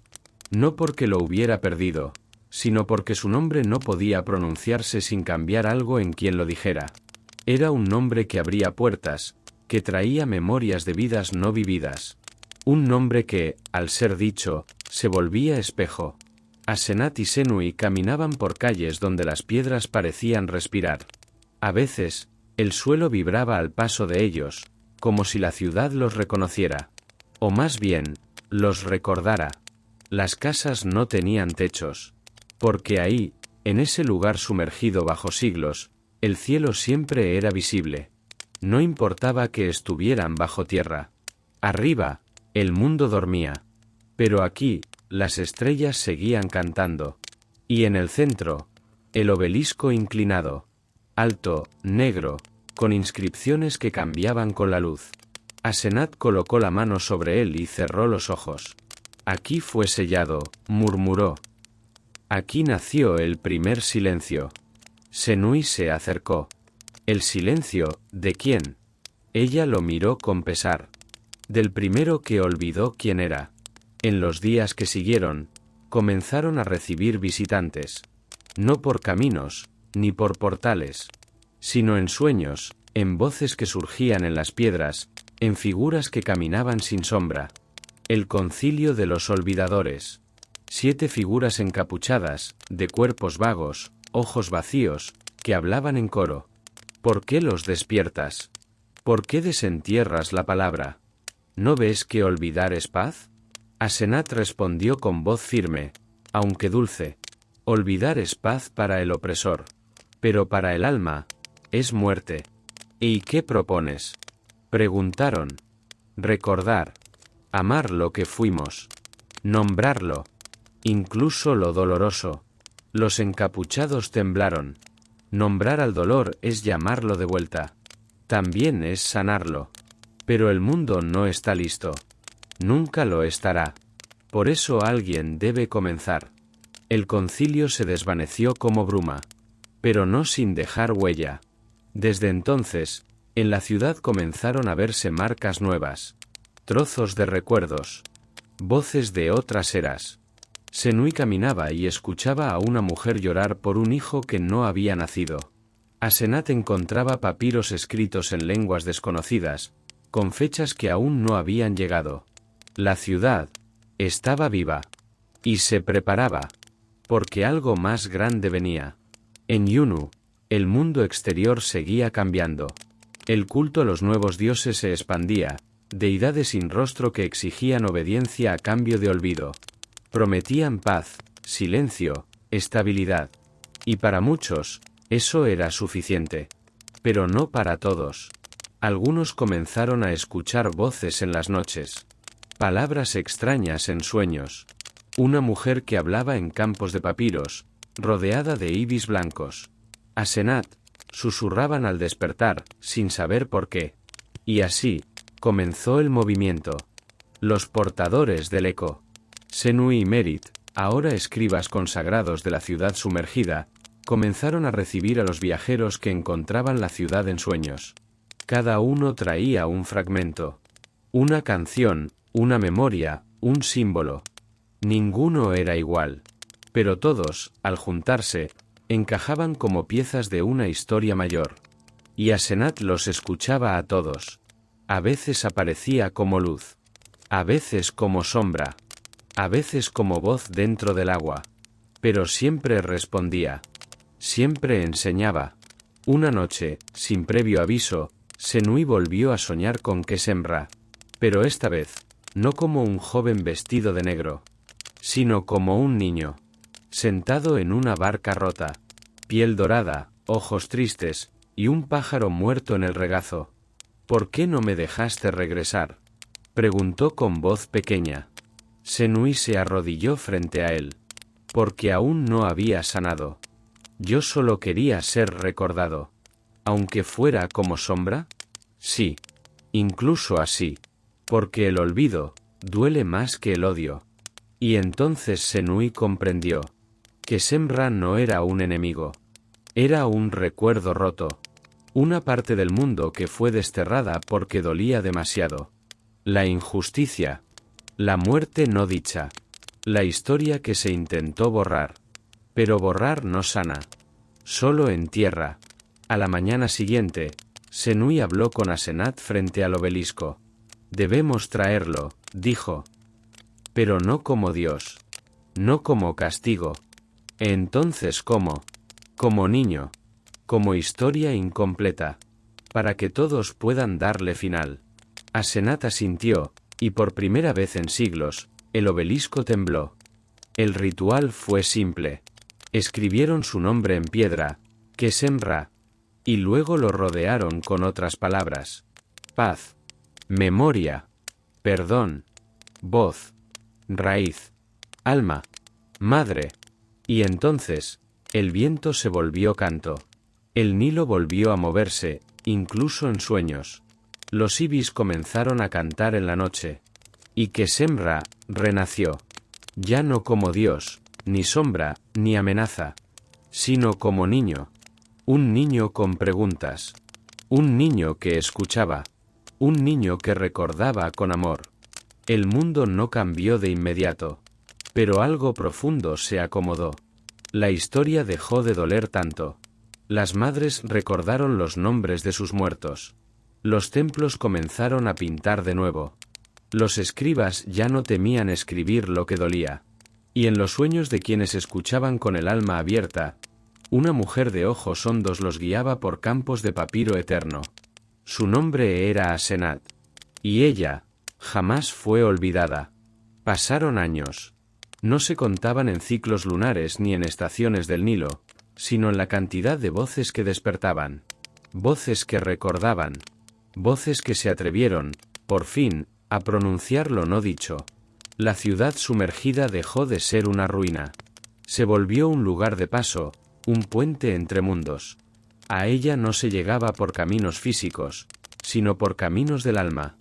No porque lo hubiera perdido, sino porque su nombre no podía pronunciarse sin cambiar algo en quien lo dijera. Era un nombre que abría puertas, que traía memorias de vidas no vividas. Un nombre que, al ser dicho, se volvía espejo. Asenat y Senui caminaban por calles donde las piedras parecían respirar. A veces, el suelo vibraba al paso de ellos, como si la ciudad los reconociera. O más bien, los recordara. Las casas no tenían techos. Porque ahí, en ese lugar sumergido bajo siglos, el cielo siempre era visible. No importaba que estuvieran bajo tierra. Arriba, el mundo dormía. Pero aquí, las estrellas seguían cantando. Y en el centro, el obelisco inclinado. alto, negro, con inscripciones que cambiaban con la luz. Asenat colocó la mano sobre él y cerró los ojos. Aquí fue sellado, murmuró. Aquí nació el primer silencio. Senui se acercó. ¿El silencio, de quién? Ella lo miró con pesar. Del primero que olvidó quién era. En los días que siguieron, comenzaron a recibir visitantes. No por caminos, ni por portales, sino en sueños, en voces que surgían en las piedras, en figuras que caminaban sin sombra. El concilio de los olvidadores. 7 figuras encapuchadas, de cuerpos vagos, ojos vacíos, que hablaban en coro. ¿Por qué los despiertas? ¿Por qué desentierras la palabra? ¿No ves que olvidar es paz? Asenat respondió con voz firme, aunque dulce. Olvidar es paz para el opresor. Pero para el alma, es muerte. ¿Y qué propones? Preguntaron. Recordar. Amar lo que fuimos. Nombrarlo. Incluso lo doloroso. Los encapuchados temblaron. Nombrar al dolor es llamarlo de vuelta. También es sanarlo. Pero el mundo no está listo. Nunca lo estará. Por eso alguien debe comenzar. El concilio se desvaneció como bruma. Pero no sin dejar huella. Desde entonces, en la ciudad comenzaron a verse marcas nuevas. Trozos de recuerdos. Voces de otras eras. Senui caminaba y escuchaba a una mujer llorar por un hijo que no había nacido. Asenat encontraba papiros escritos en lenguas desconocidas, con fechas que aún no habían llegado. La ciudad estaba viva. Y se preparaba. Porque algo más grande venía. En Yunu, el mundo exterior seguía cambiando. El culto a los nuevos dioses se expandía, deidades sin rostro que exigían obediencia a cambio de olvido. Prometían paz, silencio, estabilidad. Y para muchos, eso era suficiente. Pero no para todos. Algunos comenzaron a escuchar voces en las noches. Palabras extrañas en sueños. Una mujer que hablaba en campos de papiros, rodeada de ibis blancos. Asenat, susurraban al despertar, sin saber por qué. Y así, comenzó el movimiento. Los portadores del eco. Senui y Merit, ahora escribas consagrados de la ciudad sumergida, comenzaron a recibir a los viajeros que encontraban la ciudad en sueños. Cada uno traía un fragmento. Una canción, una memoria, un símbolo. Ninguno era igual. Pero todos, al juntarse, encajaban como piezas de una historia mayor. Y Asenat los escuchaba a todos. A veces aparecía como luz. A veces como sombra. A veces como voz dentro del agua. Pero siempre respondía. Siempre enseñaba. Una noche, sin previo aviso, Senui volvió a soñar con Kesemra. Pero esta vez, no como un joven vestido de negro, sino como un niño. Sentado en una barca rota. Piel dorada, ojos tristes, y un pájaro muerto en el regazo. ¿Por qué no me dejaste regresar? Preguntó con voz pequeña. Senui se arrodilló frente a él. Porque aún no había sanado. Yo solo quería ser recordado. Aunque fuera como sombra. Sí. Incluso así. Porque el olvido duele más que el odio. Y entonces Senui comprendió. Que Semra no era un enemigo. Era un recuerdo roto. Una parte del mundo que fue desterrada porque dolía demasiado. La injusticia. La muerte no dicha. La historia que se intentó borrar. Pero borrar no sana. Solo entierra. A la mañana siguiente, Senui habló con Asenat frente al obelisco. Debemos traerlo, dijo. Pero no como Dios. No como castigo. Entonces ¿cómo? Como niño. Como historia incompleta. Para que todos puedan darle final. Asenat asintió, y por primera vez en siglos, el obelisco tembló. El ritual fue simple. Escribieron su nombre en piedra, Kesemra, y luego lo rodearon con otras palabras. Paz. Memoria. Perdón. Voz. Raíz. Alma. Madre. Y entonces, el viento se volvió canto. El Nilo volvió a moverse, incluso en sueños. Los ibis comenzaron a cantar en la noche. Y que Semra renació. Ya no como Dios, ni sombra, ni amenaza, sino como niño. Un niño con preguntas. Un niño que escuchaba. Un niño que recordaba con amor. El mundo no cambió de inmediato. Pero algo profundo se acomodó. La historia dejó de doler tanto. Las madres recordaron los nombres de sus muertos. Los templos comenzaron a pintar de nuevo. Los escribas ya no temían escribir lo que dolía. Y en los sueños de quienes escuchaban con el alma abierta, una mujer de ojos hondos los guiaba por campos de papiro eterno. Su nombre era Asenat. Y ella jamás fue olvidada. Pasaron años. No se contaban en ciclos lunares ni en estaciones del Nilo, sino en la cantidad de voces que despertaban. Voces que recordaban. Voces que se atrevieron, por fin, a pronunciar lo no dicho. La ciudad sumergida dejó de ser una ruina. Se volvió un lugar de paso, un puente entre mundos. A ella no se llegaba por caminos físicos, sino por caminos del alma.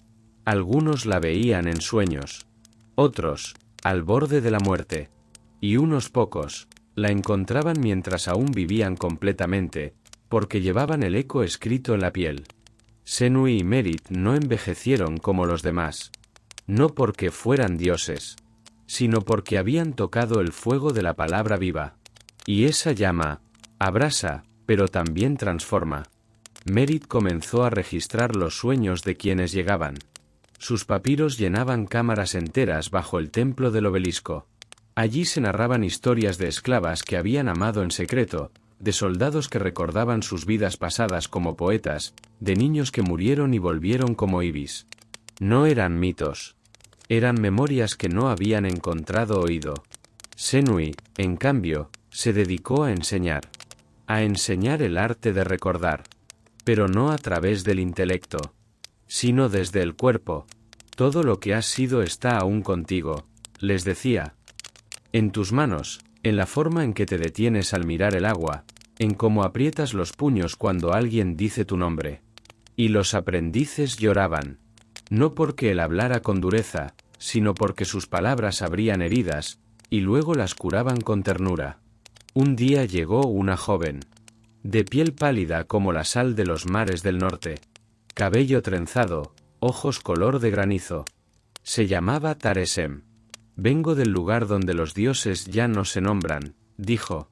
Algunos la veían en sueños. Otros, al borde de la muerte. Y unos pocos, la encontraban mientras aún vivían completamente, porque llevaban el eco escrito en la piel. Senui y Merit no envejecieron como los demás. No porque fueran dioses, sino porque habían tocado el fuego de la palabra viva. Y esa llama abrasa, pero también transforma. Merit comenzó a registrar los sueños de quienes llegaban. Sus papiros llenaban cámaras enteras bajo el templo del obelisco. Allí se narraban historias de esclavas que habían amado en secreto, de soldados que recordaban sus vidas pasadas como poetas, de niños que murieron y volvieron como ibis. No eran mitos. Eran memorias que no habían encontrado oído. Senui, en cambio, se dedicó a enseñar. A enseñar el arte de recordar. Pero no a través del intelecto, sino desde el cuerpo. Todo lo que has sido está aún contigo, les decía. En tus manos, en la forma en que te detienes al mirar el agua, en cómo aprietas los puños cuando alguien dice tu nombre. Y los aprendices lloraban. No porque él hablara con dureza, sino porque sus palabras abrían heridas, y luego las curaban con ternura. Un día llegó una joven, de piel pálida como la sal de los mares del norte, cabello trenzado, ojos color de granizo. Se llamaba Taresem. Vengo del lugar donde los dioses ya no se nombran, dijo.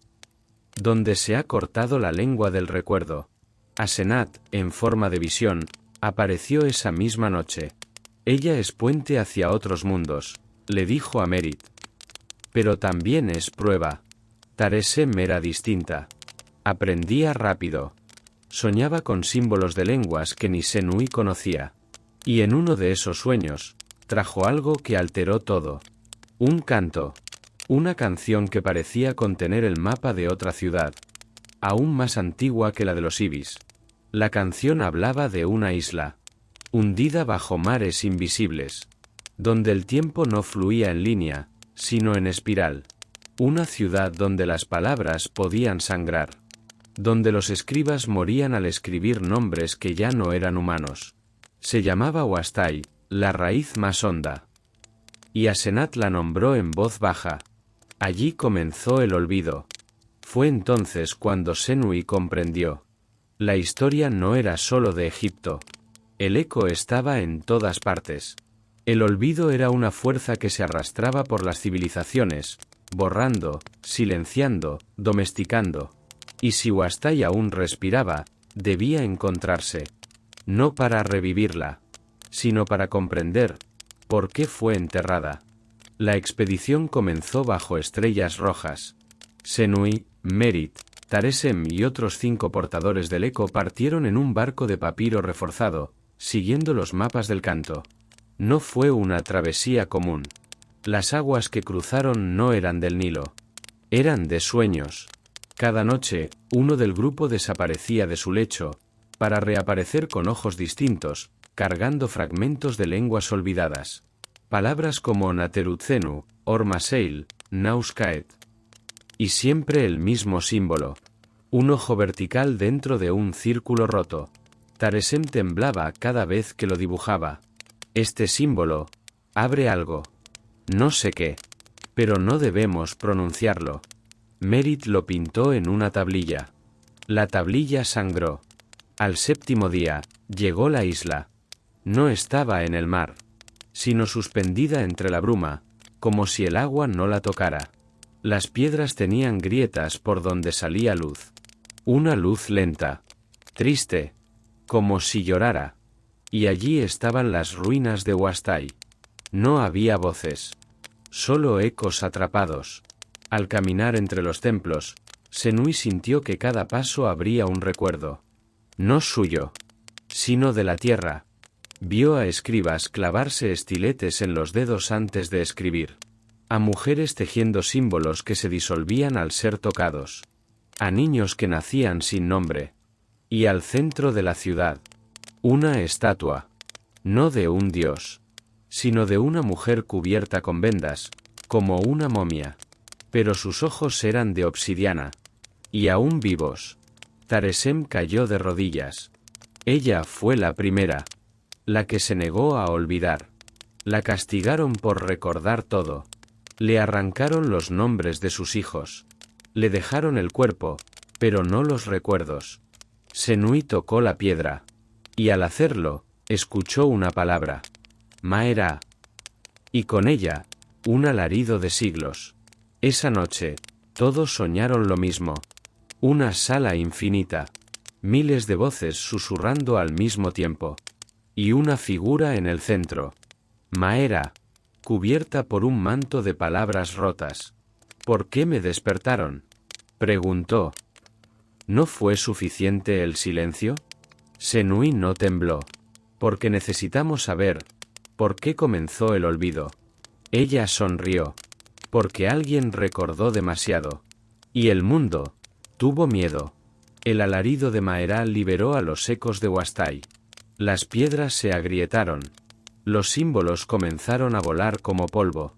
Donde se ha cortado la lengua del recuerdo. Asenat, en forma de visión, apareció esa misma noche. Ella es puente hacia otros mundos, le dijo a Merit. Pero también es prueba. Taresem era distinta. Aprendía rápido. Soñaba con símbolos de lenguas que ni Senui conocía. Y en uno de esos sueños, trajo algo que alteró todo. Un canto. Una canción que parecía contener el mapa de otra ciudad, aún más antigua que la de los ibis. La canción hablaba de una isla, hundida bajo mares invisibles, donde el tiempo no fluía en línea, sino en espiral. Una ciudad donde las palabras podían sangrar, donde los escribas morían al escribir nombres que ya no eran humanos. Se llamaba Huastai, la raíz más honda. Y Asenat la nombró en voz baja. Allí comenzó el olvido. Fue entonces cuando Senui comprendió. La historia no era solo de Egipto. El eco estaba en todas partes. El olvido era una fuerza que se arrastraba por las civilizaciones, borrando, silenciando, domesticando. Y si Huastai aún respiraba, debía encontrarse. No para revivirla, sino para comprender por qué fue enterrada. La expedición comenzó bajo estrellas rojas. Senui, Merit, Taresem y otros 5 portadores del eco partieron en un barco de papiro reforzado, siguiendo los mapas del canto. No fue una travesía común. Las aguas que cruzaron no eran del Nilo. Eran de sueños. Cada noche, uno del grupo desaparecía de su lecho, para reaparecer con ojos distintos, cargando fragmentos de lenguas olvidadas. Palabras como Naterutzenu, Ormaseil, Nauskaet. Y siempre el mismo símbolo. Un ojo vertical dentro de un círculo roto. Taresem temblaba cada vez que lo dibujaba. Este símbolo abre algo. No sé qué. Pero no debemos pronunciarlo. Merit lo pintó en una tablilla. La tablilla sangró. Al séptimo día, llegó la isla. No estaba en el mar, sino suspendida entre la bruma, como si el agua no la tocara. Las piedras tenían grietas por donde salía luz. Una luz lenta, triste, como si llorara. Y allí estaban las ruinas de Huastai. No había voces, solo ecos atrapados. Al caminar entre los templos, Senui sintió que cada paso abría un recuerdo. No suyo, sino de la tierra. Vio a escribas clavarse estiletes en los dedos antes de escribir. A mujeres tejiendo símbolos que se disolvían al ser tocados. A niños que nacían sin nombre. Y al centro de la ciudad, una estatua. No de un dios, sino de una mujer cubierta con vendas, como una momia. Pero sus ojos eran de obsidiana. Y aún vivos. Taresem cayó de rodillas. Ella fue la primera. La que se negó a olvidar. La castigaron por recordar todo. Le arrancaron los nombres de sus hijos. Le dejaron el cuerpo, pero no los recuerdos. Senui tocó la piedra. Y al hacerlo, escuchó una palabra. Maera. Y con ella, un alarido de siglos. Esa noche, todos soñaron lo mismo. Una sala infinita. Miles de voces susurrando al mismo tiempo. Y una figura en el centro. Maera, cubierta por un manto de palabras rotas. ¿Por qué me despertaron?, preguntó. ¿No fue suficiente el silencio? Senui no tembló. Porque necesitamos saber por qué comenzó el olvido. Ella sonrió. Porque alguien recordó demasiado. Y el mundo tuvo miedo. El alarido de Maera liberó a los ecos de Huastai. Las piedras se agrietaron. Los símbolos comenzaron a volar como polvo.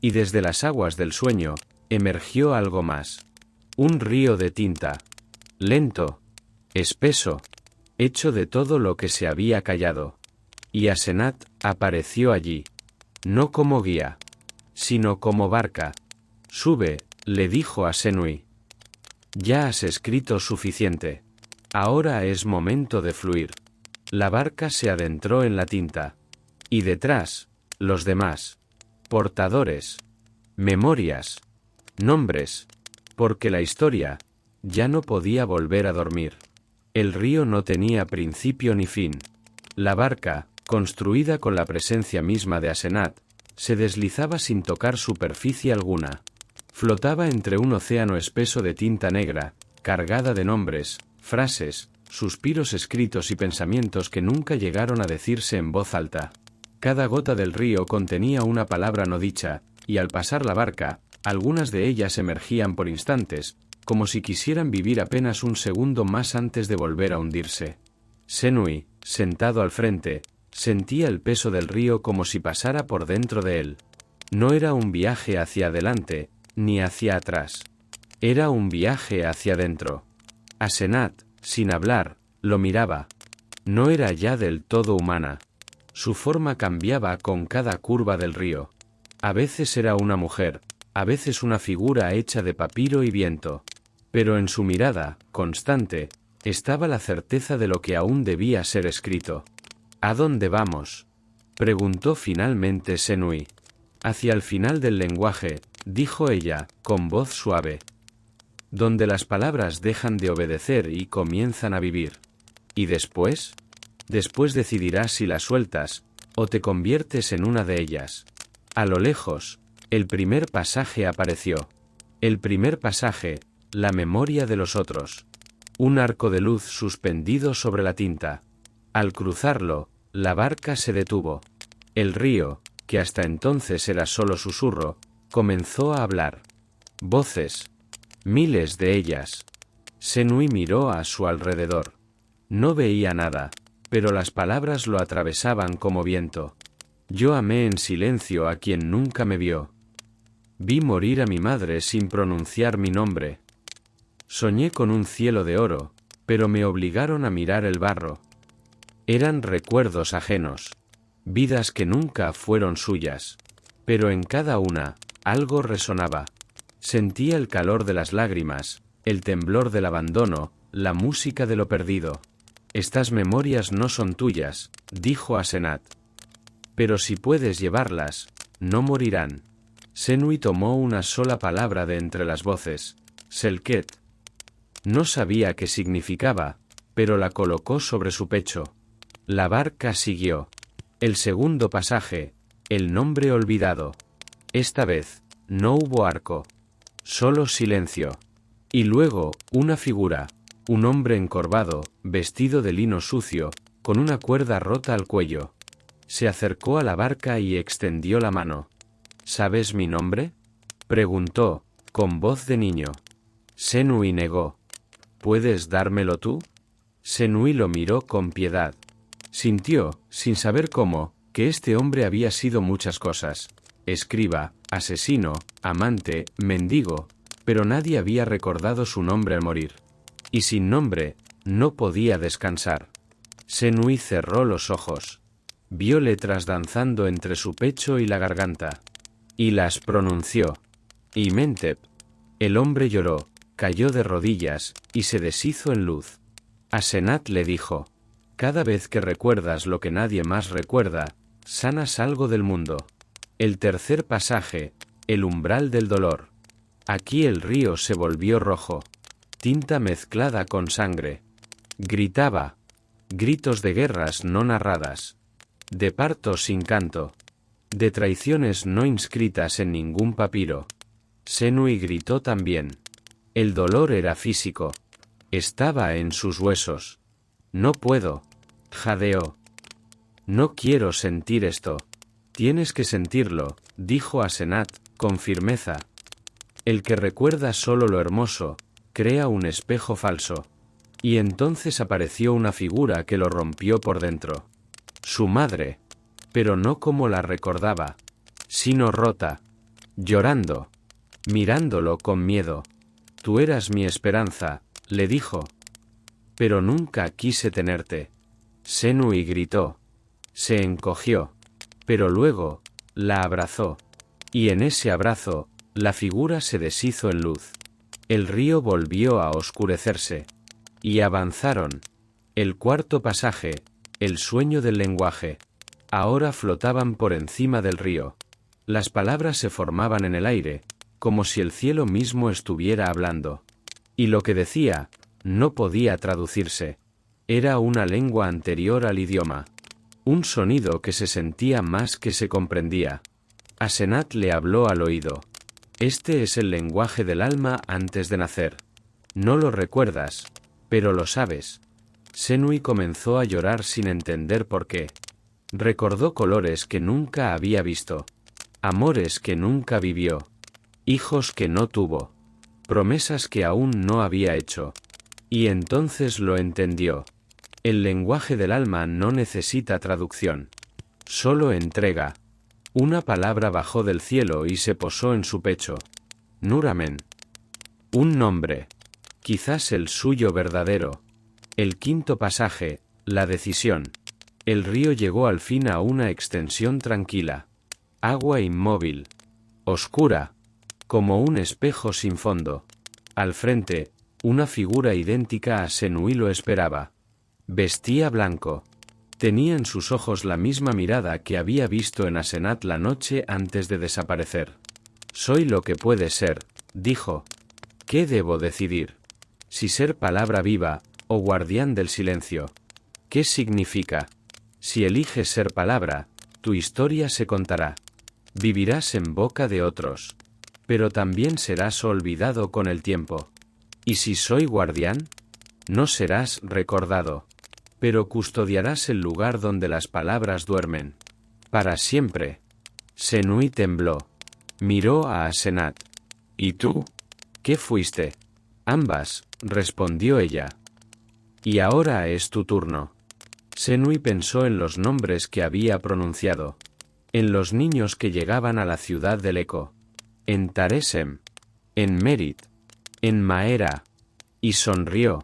Y desde las aguas del sueño, emergió algo más. Un río de tinta. Lento. Espeso. Hecho de todo lo que se había callado. Y Asenat apareció allí. No como guía, sino como barca. Sube, le dijo a Senui. Ya has escrito suficiente. Ahora es momento de fluir. La barca se adentró en la tinta. Y detrás, los demás. Portadores. Memorias. Nombres. Porque la historia ya no podía volver a dormir. El río no tenía principio ni fin. La barca, construida con la presencia misma de Asenat, se deslizaba sin tocar superficie alguna. Flotaba entre un océano espeso de tinta negra, cargada de nombres, frases, suspiros escritos y pensamientos que nunca llegaron a decirse en voz alta. Cada gota del río contenía una palabra no dicha, y al pasar la barca, algunas de ellas emergían por instantes, como si quisieran vivir apenas un segundo más antes de volver a hundirse. Senui, sentado al frente, sentía el peso del río como si pasara por dentro de él. No era un viaje hacia adelante, ni hacia atrás. Era un viaje hacia adentro. Asenat, sin hablar, lo miraba. No era ya del todo humana. Su forma cambiaba con cada curva del río. A veces era una mujer, a veces una figura hecha de papiro y viento. Pero en su mirada, constante, estaba la certeza de lo que aún debía ser escrito. ¿A dónde vamos?, preguntó finalmente Senui. Hacia el final del lenguaje, dijo ella, con voz suave. Donde las palabras dejan de obedecer y comienzan a vivir. ¿Y después? Después decidirás si las sueltas, o te conviertes en una de ellas. A lo lejos, el primer pasaje apareció. El primer pasaje, la memoria de los otros. Un arco de luz suspendido sobre la tinta. Al cruzarlo, la barca se detuvo. El río, que hasta entonces era solo susurro, comenzó a hablar. Voces. Miles de ellas. Senui miró a su alrededor. No veía nada, pero las palabras lo atravesaban como viento. Yo amé en silencio a quien nunca me vio. Vi morir a mi madre sin pronunciar mi nombre. Soñé con un cielo de oro, pero me obligaron a mirar el barro. Eran recuerdos ajenos, vidas que nunca fueron suyas, pero en cada una, algo resonaba. Sentía el calor de las lágrimas, el temblor del abandono, la música de lo perdido. Estas memorias no son tuyas, dijo Asenat. Pero si puedes llevarlas, no morirán. Senui tomó una sola palabra de entre las voces, Selket. No sabía qué significaba, pero la colocó sobre su pecho. La barca siguió. El segundo pasaje, el nombre olvidado. Esta vez, no hubo arco. Solo silencio. Y luego, una figura, un hombre encorvado, vestido de lino sucio, con una cuerda rota al cuello. Se acercó a la barca y extendió la mano. ¿Sabes mi nombre?, preguntó, con voz de niño. Senui negó. ¿Puedes dármelo tú? Senui lo miró con piedad. Sintió, sin saber cómo, que este hombre había sido muchas cosas. Escriba, asesino, amante, mendigo, pero nadie había recordado su nombre al morir. Y sin nombre, no podía descansar. Senui cerró los ojos. Vio letras danzando entre su pecho y la garganta. Y las pronunció. Imentep. El hombre lloró, cayó de rodillas, y se deshizo en luz. Asenat le dijo: cada vez que recuerdas lo que nadie más recuerda, sanas algo del mundo. El tercer pasaje, el umbral del dolor. Aquí el río se volvió rojo. Tinta mezclada con sangre. Gritaba. Gritos de guerras no narradas. De partos sin canto. De traiciones no inscritas en ningún papiro. Senui gritó también. El dolor era físico. Estaba en sus huesos. No puedo. Jadeó. No quiero sentir esto. Tienes que sentirlo, dijo Asenat, con firmeza. El que recuerda solo lo hermoso, crea un espejo falso. Y entonces apareció una figura que lo rompió por dentro. Su madre. Pero no como la recordaba, sino rota, llorando, mirándolo con miedo. Tú eras mi esperanza, le dijo. Pero nunca quise tenerte. Senui gritó. Se encogió. Pero luego, la abrazó. Y en ese abrazo, la figura se deshizo en luz. El río volvió a oscurecerse. Y avanzaron. El cuarto pasaje, el sueño del lenguaje. Ahora flotaban por encima del río. Las palabras se formaban en el aire, como si el cielo mismo estuviera hablando. Y lo que decía, no podía traducirse. Era una lengua anterior al idioma. Un sonido que se sentía más que se comprendía. Asenat le habló al oído. Este es el lenguaje del alma antes de nacer. No lo recuerdas, pero lo sabes. Senui comenzó a llorar sin entender por qué. Recordó colores que nunca había visto. Amores que nunca vivió. Hijos que no tuvo. Promesas que aún no había hecho. Y entonces lo entendió. El lenguaje del alma no necesita traducción. Solo entrega. Una palabra bajó del cielo y se posó en su pecho. Nuramen. Un nombre. Quizás el suyo verdadero. El quinto pasaje, la decisión. El río llegó al fin a una extensión tranquila. Agua inmóvil. Oscura. Como un espejo sin fondo. Al frente, una figura idéntica a Senui lo esperaba. Vestía blanco. Tenía en sus ojos la misma mirada que había visto en Asenat la noche antes de desaparecer. Soy lo que puede ser, dijo. ¿Qué debo decidir? Si ser palabra viva, o guardián del silencio. ¿Qué significa? Si eliges ser palabra, tu historia se contará. Vivirás en boca de otros. Pero también serás olvidado con el tiempo. ¿Y si soy guardián? No serás recordado. Pero custodiarás el lugar donde las palabras duermen. Para siempre. Senui tembló. Miró a Asenat. ¿Y tú? ¿Qué fuiste? Ambas, respondió ella. Y ahora es tu turno. Senui pensó en los nombres que había pronunciado. En los niños que llegaban a la ciudad del eco. En Taresem. En Merit. En Maera. Y sonrió.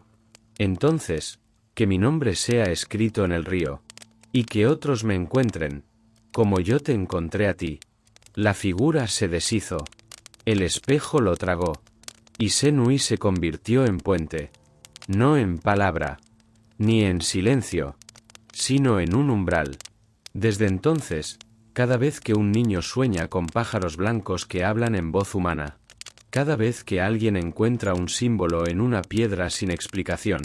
Entonces, que mi nombre sea escrito en el río, y que otros me encuentren, como yo te encontré a ti. La figura se deshizo. El espejo lo tragó. Y Senui se convirtió en puente. No en palabra, ni en silencio, sino en un umbral. Desde entonces, cada vez que un niño sueña con pájaros blancos que hablan en voz humana, cada vez que alguien encuentra un símbolo en una piedra sin explicación,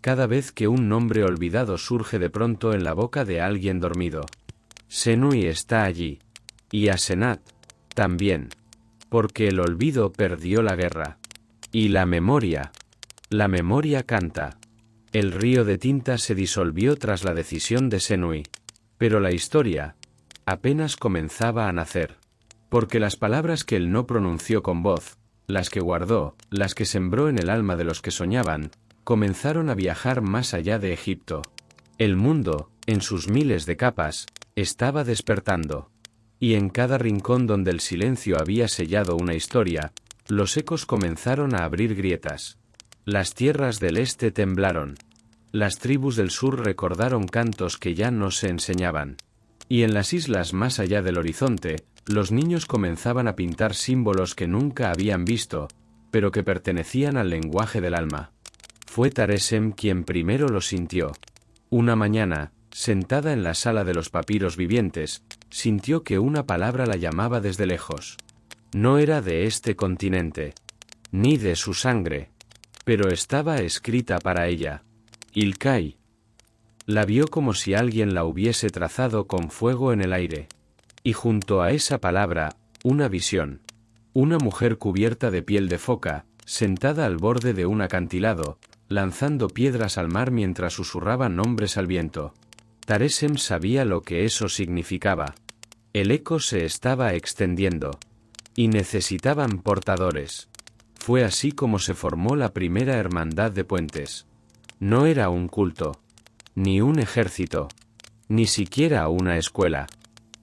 cada vez que un nombre olvidado surge de pronto en la boca de alguien dormido, Senui está allí, y Asenat también, porque el olvido perdió la guerra. Y la memoria canta. El río de tinta se disolvió tras la decisión de Senui, pero la historia apenas comenzaba a nacer, porque las palabras que él no pronunció con voz, las que guardó, las que sembró en el alma de los que soñaban, comenzaron a viajar más allá de Egipto. El mundo, en sus miles de capas, estaba despertando, y en cada rincón donde el silencio había sellado una historia, los ecos comenzaron a abrir grietas. Las tierras del este temblaron. Las tribus del sur recordaron cantos que ya no se enseñaban. Y en las islas más allá del horizonte, los niños comenzaban a pintar símbolos que nunca habían visto, pero que pertenecían al lenguaje del alma. Fue Taresem quien primero lo sintió. Una mañana, sentada en la sala de los papiros vivientes, sintió que una palabra la llamaba desde lejos. No era de este continente, ni de su sangre, pero estaba escrita para ella. Ilkai. La vio como si alguien la hubiese trazado con fuego en el aire. Y junto a esa palabra, una visión. Una mujer cubierta de piel de foca, sentada al borde de un acantilado, lanzando piedras al mar mientras susurraba nombres al viento. Taresem sabía lo que eso significaba. El eco se estaba extendiendo. Y necesitaban portadores. Fue así como se formó la primera hermandad de puentes. No era un culto, ni un ejército, ni siquiera una escuela.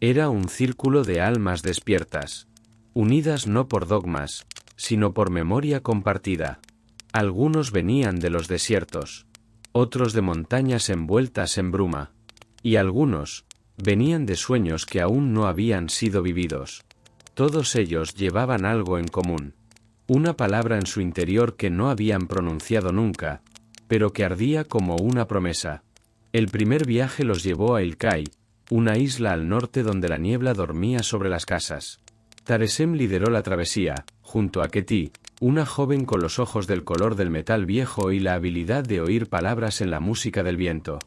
Era un círculo de almas despiertas, unidas no por dogmas, sino por memoria compartida. Algunos venían de los desiertos, otros de montañas envueltas en bruma, y algunos venían de sueños que aún no habían sido vividos. Todos ellos llevaban algo en común, una palabra en su interior que no habían pronunciado nunca, pero que ardía como una promesa. El primer viaje los llevó a Ilkai, una isla al norte donde la niebla dormía sobre las casas. Taresem lideró la travesía, junto a Keti, una joven con los ojos del color del metal viejo y la habilidad de oír palabras en la música del viento.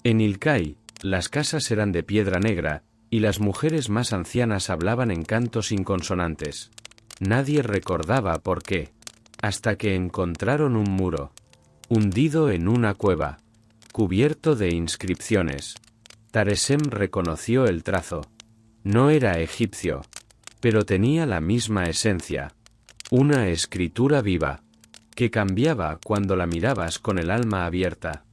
En Ilkai, las casas eran de piedra negra, y las mujeres más ancianas hablaban en cantos inconsonantes. Nadie recordaba por qué, hasta que encontraron un muro, hundido en una cueva, cubierto de inscripciones. Taresem reconoció el trazo. No era egipcio, pero tenía la misma esencia. Una escritura viva, que cambiaba cuando la mirabas con el alma abierta.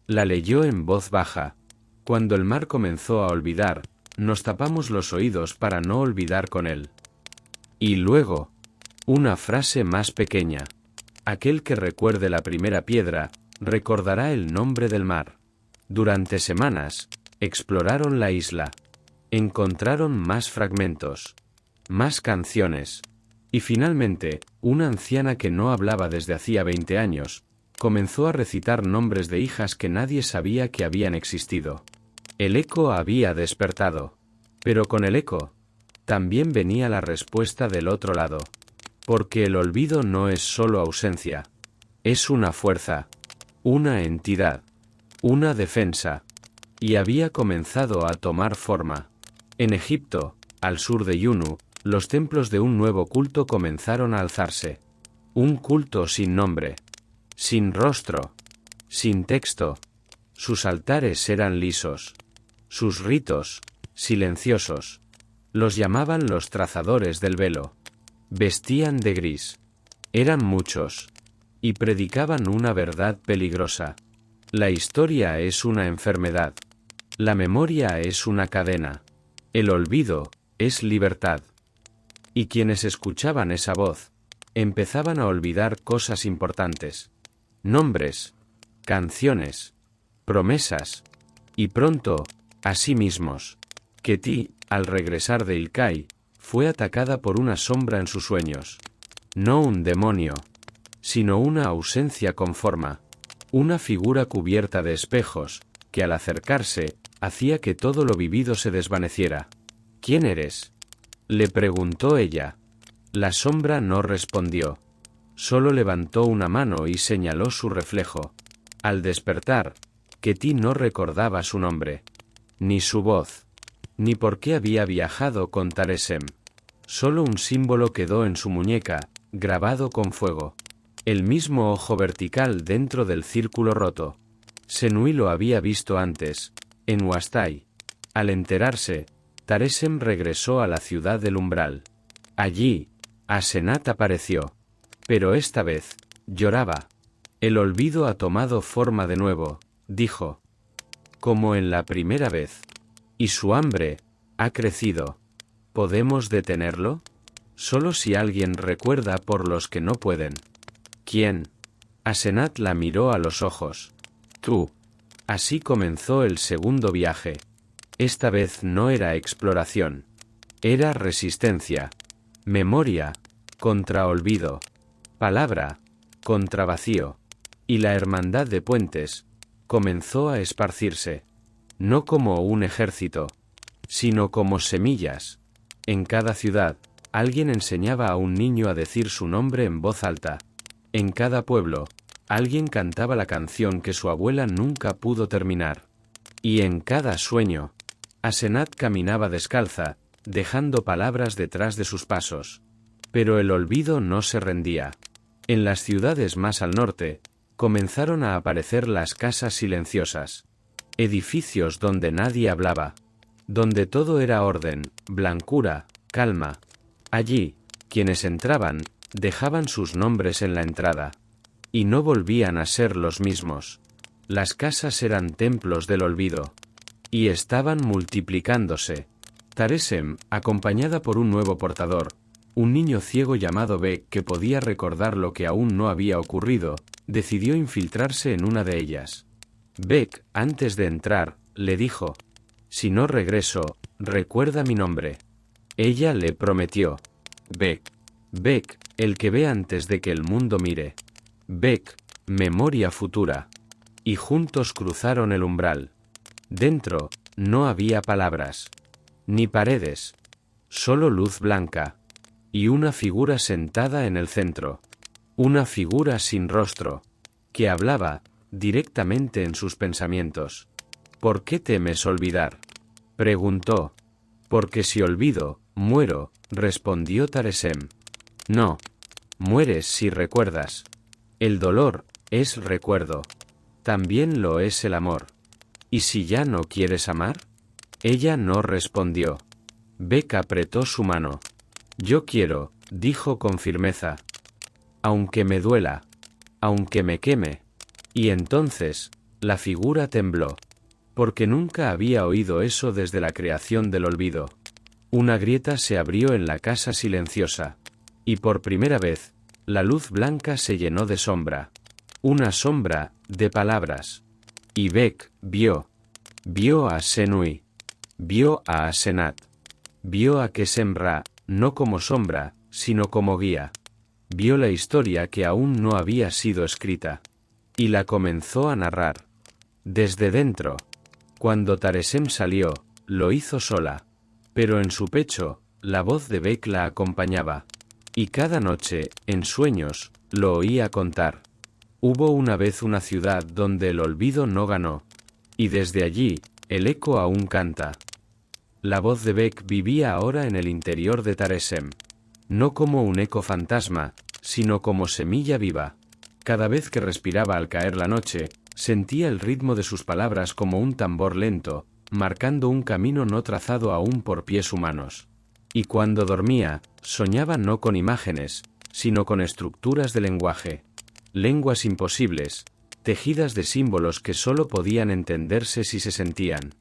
La leyó en voz baja. Cuando el mar comenzó a olvidar, nos tapamos los oídos para no olvidar con él. Y luego, una frase más pequeña. Aquel que recuerde la primera piedra, recordará el nombre del mar. Durante semanas, exploraron la isla. Encontraron más fragmentos, más canciones. Y finalmente, una anciana que no hablaba desde hacía 20 años, comenzó a recitar nombres de hijas que nadie sabía que habían existido. El eco había despertado. Pero con el eco, también venía la respuesta del otro lado. Porque el olvido no es solo ausencia. Es una fuerza, una entidad, una defensa. Y había comenzado a tomar forma. En Egipto, al sur de Yunu, los templos de un nuevo culto comenzaron a alzarse. Un culto sin nombre, sin rostro, sin texto. Sus altares eran lisos. Sus ritos, silenciosos. Los llamaban los trazadores del velo. Vestían de gris. Eran muchos. Y predicaban una verdad peligrosa. La historia es una enfermedad. La memoria es una cadena. El olvido es libertad. Y quienes escuchaban esa voz, empezaban a olvidar cosas importantes. nombres, canciones, promesas, y pronto, a sí mismos. Ketty, al regresar de Ilkai, fue atacada por una sombra en sus sueños. No un demonio, sino una ausencia con forma. Una figura cubierta de espejos, que al acercarse, hacía que todo lo vivido se desvaneciera. ¿Quién eres?, le preguntó ella. La sombra no respondió. Solo levantó una mano y señaló su reflejo. Al despertar, Ketty no recordaba su nombre, ni su voz, ni por qué había viajado con Taresem. Solo un símbolo quedó en su muñeca, grabado con fuego. El mismo ojo vertical dentro del círculo roto. Senui lo había visto antes, en Huastai. Al enterarse, Taresem regresó a la ciudad del umbral. Allí, Asenat apareció. Pero esta vez, lloraba. El olvido ha tomado forma de nuevo, dijo. Como en la primera vez. Y su hambre ha crecido. ¿Podemos detenerlo? Solo si alguien recuerda por los que no pueden. ¿Quién? Asenat la miró a los ojos. Tú. Así comenzó el segundo viaje. Esta vez no era exploración. Era resistencia. Memoria, contra olvido. Palabra, contra vacío. Y la hermandad de puentes comenzó a esparcirse. No como un ejército, sino como semillas. En cada ciudad, alguien enseñaba a un niño a decir su nombre en voz alta. En cada pueblo, alguien cantaba la canción que su abuela nunca pudo terminar. Y en cada sueño, Asenat caminaba descalza, dejando palabras detrás de sus pasos. Pero el olvido no se rendía. En las ciudades más al norte, comenzaron a aparecer las casas silenciosas. Edificios donde nadie hablaba. Donde todo era orden, blancura, calma. Allí, quienes entraban, dejaban sus nombres en la entrada. Y no volvían a ser los mismos. Las casas eran templos del olvido. Y estaban multiplicándose. Taresem, acompañada por un nuevo portador, un niño ciego llamado Beck que podía recordar lo que aún no había ocurrido, decidió infiltrarse en una de ellas. Beck, antes de entrar, le dijo: «Si no regreso, recuerda mi nombre». Ella le prometió. Beck. Beck, el que ve antes de que el mundo mire. Beck, memoria futura. Y juntos cruzaron el umbral. Dentro, no había palabras. Ni paredes. Solo luz blanca. Y una figura sentada en el centro. Una figura sin rostro. Que hablaba, directamente en sus pensamientos. «¿Por qué temes olvidar?», preguntó. «Porque si olvido, muero», respondió Taresem. «No. Mueres si recuerdas. El dolor es recuerdo. También lo es el amor. ¿Y si ya no quieres amar?». Ella no respondió. Beck apretó su mano. «Yo quiero», dijo con firmeza. «Aunque me duela. Aunque me queme». Y entonces, la figura tembló. Porque nunca había oído eso desde la creación del olvido. Una grieta se abrió en la casa silenciosa. Y por primera vez, la luz blanca se llenó de sombra. Una sombra, de palabras. Y Beck vio. Vio a Senui. Vio a Asenat. Vio a Kesem-Ra, no como sombra, sino como guía. Vio la historia que aún no había sido escrita. Y la comenzó a narrar. Desde dentro. Cuando Taresem salió, lo hizo sola. Pero en su pecho, la voz de Beck la acompañaba. Y cada noche, en sueños, lo oía contar. Hubo una vez una ciudad donde el olvido no ganó. Y desde allí, el eco aún canta. La voz de Beck vivía ahora en el interior de Taresem. No como un eco fantasma, sino como semilla viva. Cada vez que respiraba al caer la noche, sentía el ritmo de sus palabras como un tambor lento, marcando un camino no trazado aún por pies humanos. Y cuando dormía, soñaba no con imágenes, sino con estructuras de lenguaje. Lenguas imposibles, tejidas de símbolos que solo podían entenderse si se sentían.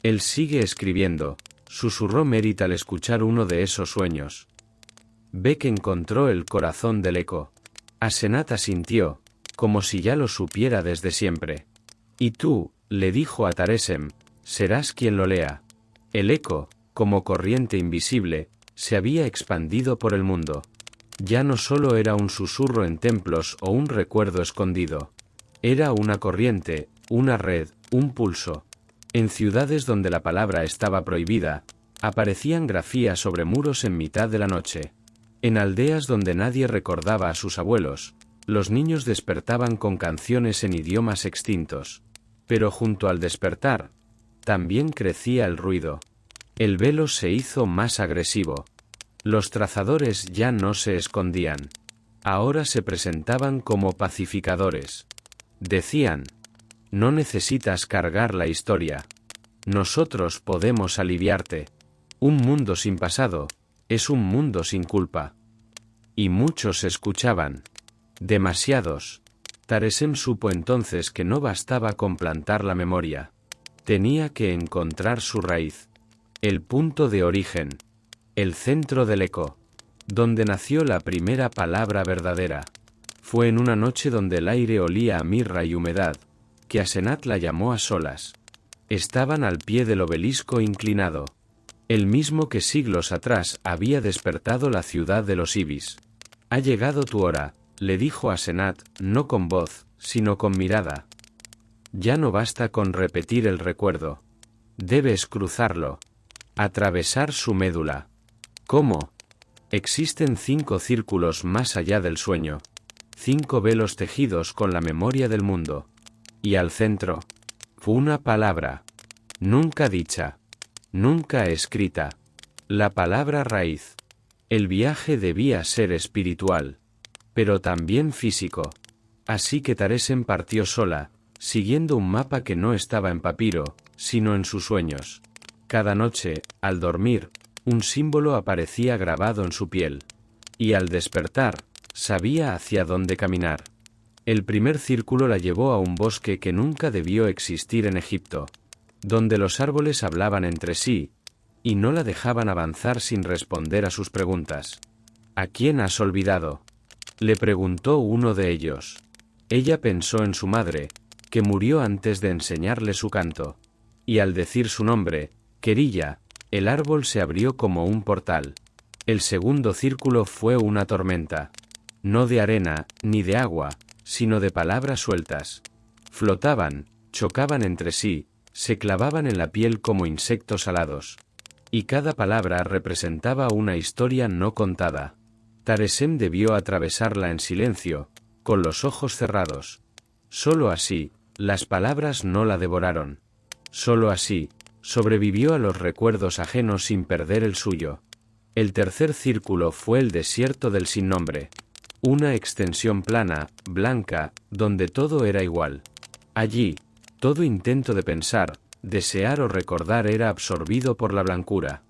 «Él sigue escribiendo», susurró Merit al escuchar uno de esos sueños. Beck encontró el corazón del eco. Asenat asintió, como si ya lo supiera desde siempre. Y tú, le dijo a Taresem, serás quien lo lea. El eco, como corriente invisible, se había expandido por el mundo. Ya no solo era un susurro en templos o un recuerdo escondido. Era una corriente, una red, un pulso. En ciudades donde la palabra estaba prohibida, aparecían grafías sobre muros en mitad de la noche. En aldeas donde nadie recordaba a sus abuelos, los niños despertaban con canciones en idiomas extintos. Pero junto al despertar, también crecía el ruido. El velo se hizo más agresivo. Los trazadores ya no se escondían. Ahora se presentaban como pacificadores. Decían, no necesitas cargar la historia. Nosotros podemos aliviarte. Un mundo sin pasado es un mundo sin culpa. Y muchos escuchaban. Demasiados. Taresem supo entonces que no bastaba con plantar la memoria. Tenía que encontrar su raíz. El punto de origen. El centro del eco. Donde nació la primera palabra verdadera. Fue en una noche donde el aire olía a mirra y humedad, que Asenat la llamó a solas. Estaban al pie del obelisco inclinado. El mismo que siglos atrás había despertado la ciudad de los ibis. Ha llegado tu hora, le dijo Asenat, no con voz, sino con mirada. Ya no basta con repetir el recuerdo. Debes cruzarlo. Atravesar su médula. ¿Cómo? Existen 5 círculos más allá del sueño. 5 velos tejidos con la memoria del mundo. Y al centro, una palabra. Nunca dicha. Nunca escrita. La palabra raíz. El viaje debía ser espiritual. Pero también físico. Así que Taresem partió sola, siguiendo un mapa que no estaba en papiro, sino en sus sueños. Cada noche, al dormir, un símbolo aparecía grabado en su piel. Y al despertar, sabía hacia dónde caminar. El primer círculo la llevó a un bosque que nunca debió existir en Egipto, donde los árboles hablaban entre sí, y no la dejaban avanzar sin responder a sus preguntas. ¿A quién has olvidado?, le preguntó uno de ellos. Ella pensó en su madre, que murió antes de enseñarle su canto. Y al decir su nombre, Querilla, el árbol se abrió como un portal. El segundo círculo fue una tormenta. No de arena, ni de agua, sino de palabras sueltas. Flotaban, chocaban entre sí, se clavaban en la piel como insectos alados. Y cada palabra representaba una historia no contada. Taresem debió atravesarla en silencio, con los ojos cerrados. Solo así, las palabras no la devoraron. Solo así, sobrevivió a los recuerdos ajenos sin perder el suyo. El tercer círculo fue el desierto del sinnombre. Una extensión plana, blanca, donde todo era igual. Allí, todo intento de pensar, desear o recordar era absorbido por la blancura.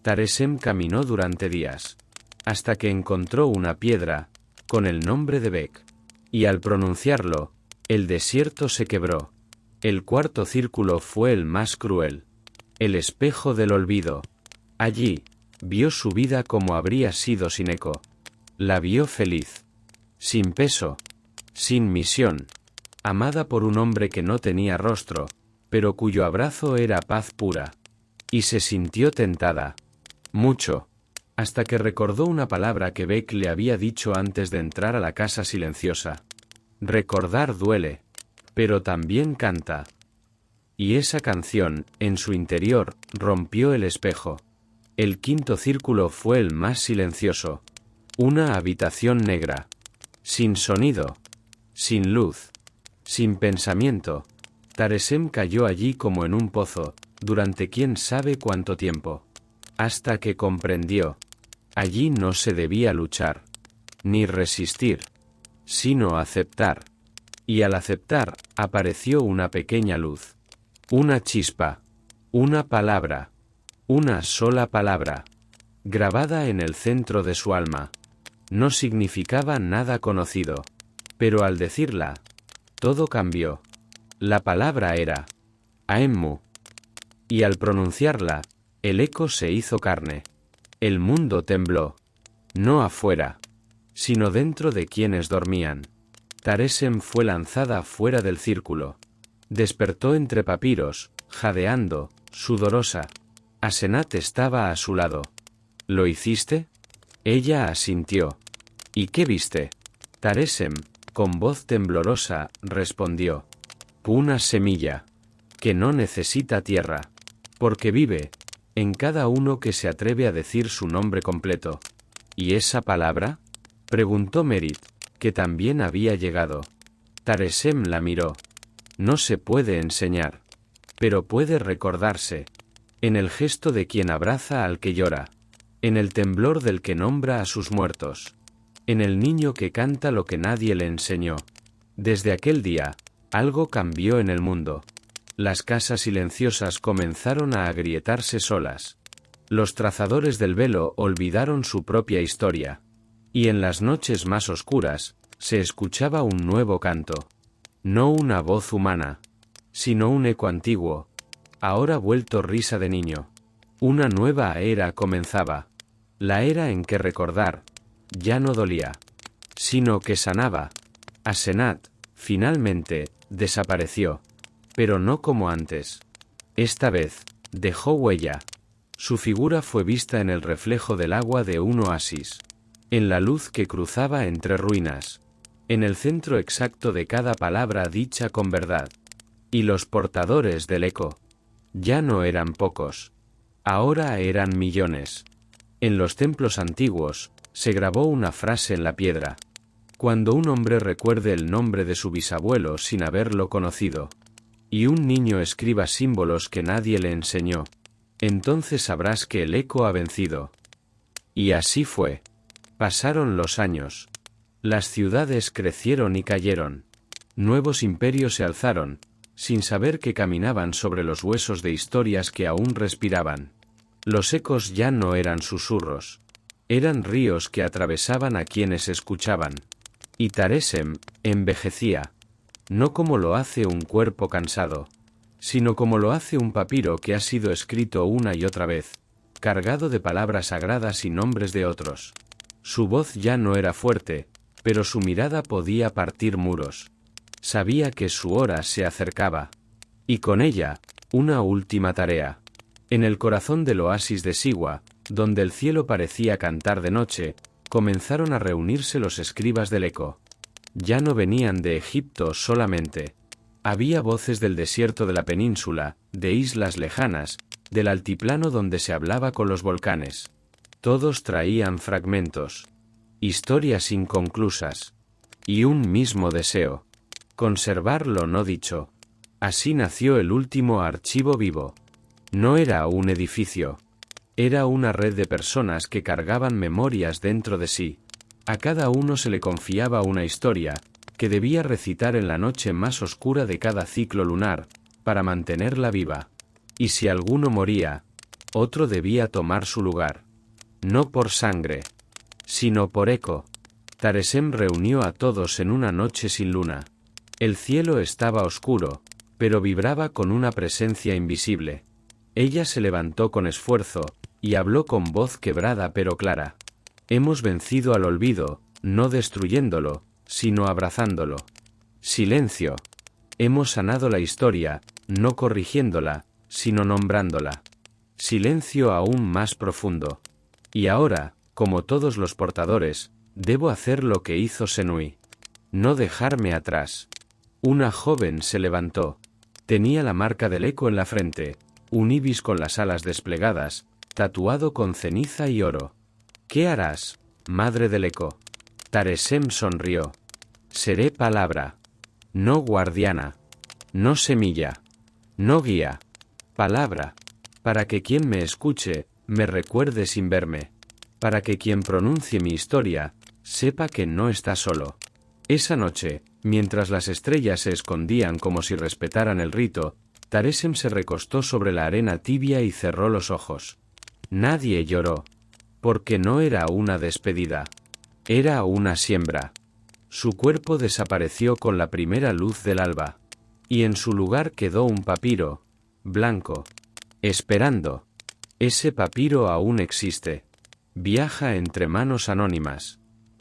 Taresem caminó durante días, hasta que encontró una piedra, con el nombre de Bek. Y al pronunciarlo, el desierto se quebró. El cuarto círculo fue el más cruel. El espejo del olvido. Allí, vio su vida como habría sido sin eco. La vio feliz. Sin peso. Sin misión. Amada por un hombre que no tenía rostro, pero cuyo abrazo era paz pura. Y se sintió tentada. Mucho. Hasta que recordó una palabra que Bek le había dicho antes de entrar a la casa silenciosa. Recordar duele, pero también canta. Y esa canción, en su interior, rompió el espejo. El quinto círculo fue el más silencioso. Una habitación negra. Sin sonido. Sin luz. Sin pensamiento. Taresem cayó allí como en un pozo, durante quién sabe cuánto tiempo. Hasta que comprendió. Allí no se debía luchar. Ni resistir. Sino aceptar. Y al aceptar, apareció una pequeña luz. Una chispa. Una palabra. Una sola palabra. Grabada en el centro de su alma. No significaba nada conocido. Pero al decirla, todo cambió. La palabra era Aemmu. Y al pronunciarla, el eco se hizo carne. El mundo tembló. No afuera, sino dentro de quienes dormían. Taresem fue lanzada fuera del círculo. Despertó entre papiros, jadeando, sudorosa. Asenat estaba a su lado. ¿Lo hiciste? Ella asintió. ¿Y qué viste? Taresem, con voz temblorosa, respondió. Una semilla. Que no necesita tierra. Porque vive en cada uno que se atreve a decir su nombre completo. ¿Y esa palabra? Preguntó Merit, que también había llegado. Taresem la miró. No se puede enseñar. Pero puede recordarse. En el gesto de quien abraza al que llora. En el temblor del que nombra a sus muertos. En el niño que canta lo que nadie le enseñó. Desde aquel día, algo cambió en el mundo. Las casas silenciosas comenzaron a agrietarse solas. Los trazadores del velo olvidaron su propia historia. Y en las noches más oscuras, se escuchaba un nuevo canto. No una voz humana, sino un eco antiguo, ahora vuelto risa de niño. Una nueva era comenzaba. La era en que recordar ya no dolía, sino que sanaba. Asenat, finalmente, desapareció. Pero no como antes. Esta vez, dejó huella. Su figura fue vista en el reflejo del agua de un oasis. En la luz que cruzaba entre ruinas. En el centro exacto de cada palabra dicha con verdad. Y los portadores del eco. Ya no eran pocos. Ahora eran millones. En los templos antiguos, se grabó una frase en la piedra. Cuando un hombre recuerde el nombre de su bisabuelo sin haberlo conocido. Y un niño escriba símbolos que nadie le enseñó. Entonces sabrás que el eco ha vencido. Y así fue. Pasaron los años. Las ciudades crecieron y cayeron. Nuevos imperios se alzaron, sin saber que caminaban sobre los huesos de historias que aún respiraban. Los ecos ya no eran susurros. Eran ríos que atravesaban a quienes escuchaban. Y Taresem envejecía. No como lo hace un cuerpo cansado, sino como lo hace un papiro que ha sido escrito una y otra vez, cargado de palabras sagradas y nombres de otros. Su voz ya no era fuerte, pero su mirada podía partir muros. Sabía que su hora se acercaba. Y con ella, una última tarea. En el corazón del oasis de Siwa, donde el cielo parecía cantar de noche, comenzaron a reunirse los escribas del eco. Ya no venían de Egipto solamente. Había voces del desierto de la península, de islas lejanas, del altiplano donde se hablaba con los volcanes. Todos traían fragmentos, historias inconclusas, y un mismo deseo: conservar lo no dicho. Así nació el último archivo vivo. No era un edificio. Era una red de personas que cargaban memorias dentro de sí. A cada uno se le confiaba una historia, que debía recitar en la noche más oscura de cada ciclo lunar, para mantenerla viva. Y si alguno moría, otro debía tomar su lugar. No por sangre, sino por eco. Taresem reunió a todos en una noche sin luna. El cielo estaba oscuro, pero vibraba con una presencia invisible. Ella se levantó con esfuerzo, y habló con voz quebrada pero clara. Hemos vencido al olvido, no destruyéndolo, sino abrazándolo. Silencio. Hemos sanado la historia, no corrigiéndola, sino nombrándola. Silencio aún más profundo. Y ahora, como todos los portadores, debo hacer lo que hizo Senui. No dejarme atrás. Una joven se levantó. Tenía la marca del eco en la frente, un ibis con las alas desplegadas, tatuado con ceniza y oro. ¿Qué harás, madre del eco? Taresem sonrió. Seré palabra. No guardiana. No semilla. No guía. Palabra. Para que quien me escuche, me recuerde sin verme. Para que quien pronuncie mi historia, sepa que no está solo. Esa noche, mientras las estrellas se escondían como si respetaran el rito, Taresem se recostó sobre la arena tibia y cerró los ojos. Nadie lloró. Porque no era una despedida. Era una siembra. Su cuerpo desapareció con la primera luz del alba. Y en su lugar quedó un papiro, blanco, esperando. Ese papiro aún existe. Viaja entre manos anónimas.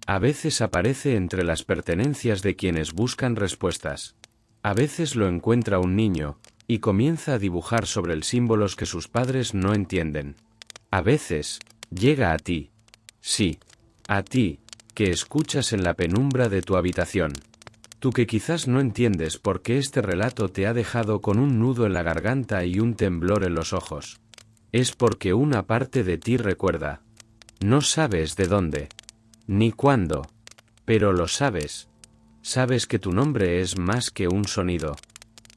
A veces aparece entre las pertenencias de quienes buscan respuestas. A veces lo encuentra un niño, y comienza a dibujar sobre él símbolos que sus padres no entienden. A veces, llega a ti. Sí, a ti, que escuchas en la penumbra de tu habitación. Tú que quizás no entiendes por qué este relato te ha dejado con un nudo en la garganta y un temblor en los ojos. Es porque una parte de ti recuerda. No sabes de dónde, ni cuándo, pero lo sabes. Sabes que tu nombre es más que un sonido.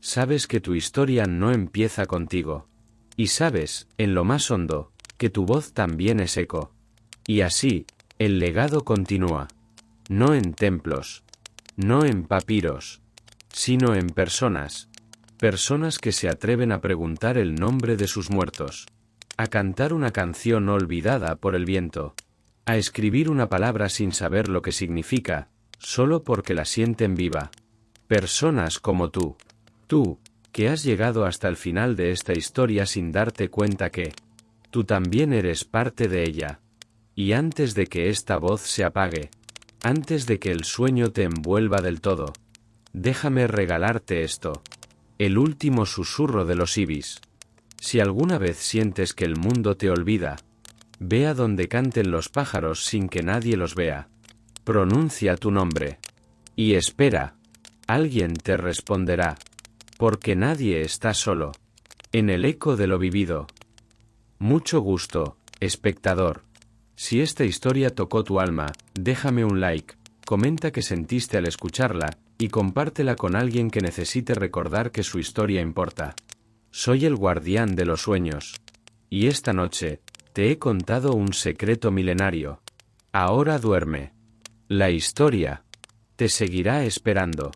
Sabes que tu historia no empieza contigo. Y sabes, en lo más hondo, que tu voz también es eco. Y así, el legado continúa. No en templos, no en papiros, sino en personas. Personas que se atreven a preguntar el nombre de sus muertos. A cantar una canción olvidada por el viento. A escribir una palabra sin saber lo que significa, solo porque la sienten viva. Personas como tú. Tú, que has llegado hasta el final de esta historia sin darte cuenta que tú también eres parte de ella. Y antes de que esta voz se apague, antes de que el sueño te envuelva del todo, déjame regalarte esto. El último susurro de los ibis. Si alguna vez sientes que el mundo te olvida, ve a donde canten los pájaros sin que nadie los vea. Pronuncia tu nombre. Y espera. Alguien te responderá. Porque nadie está solo. En el eco de lo vivido. Mucho gusto, espectador. Si esta historia tocó tu alma, déjame un like, comenta qué sentiste al escucharla, y compártela con alguien que necesite recordar que su historia importa. Soy el guardián de los sueños. Y esta noche, te he contado un secreto milenario. Ahora duerme. La historia te seguirá esperando.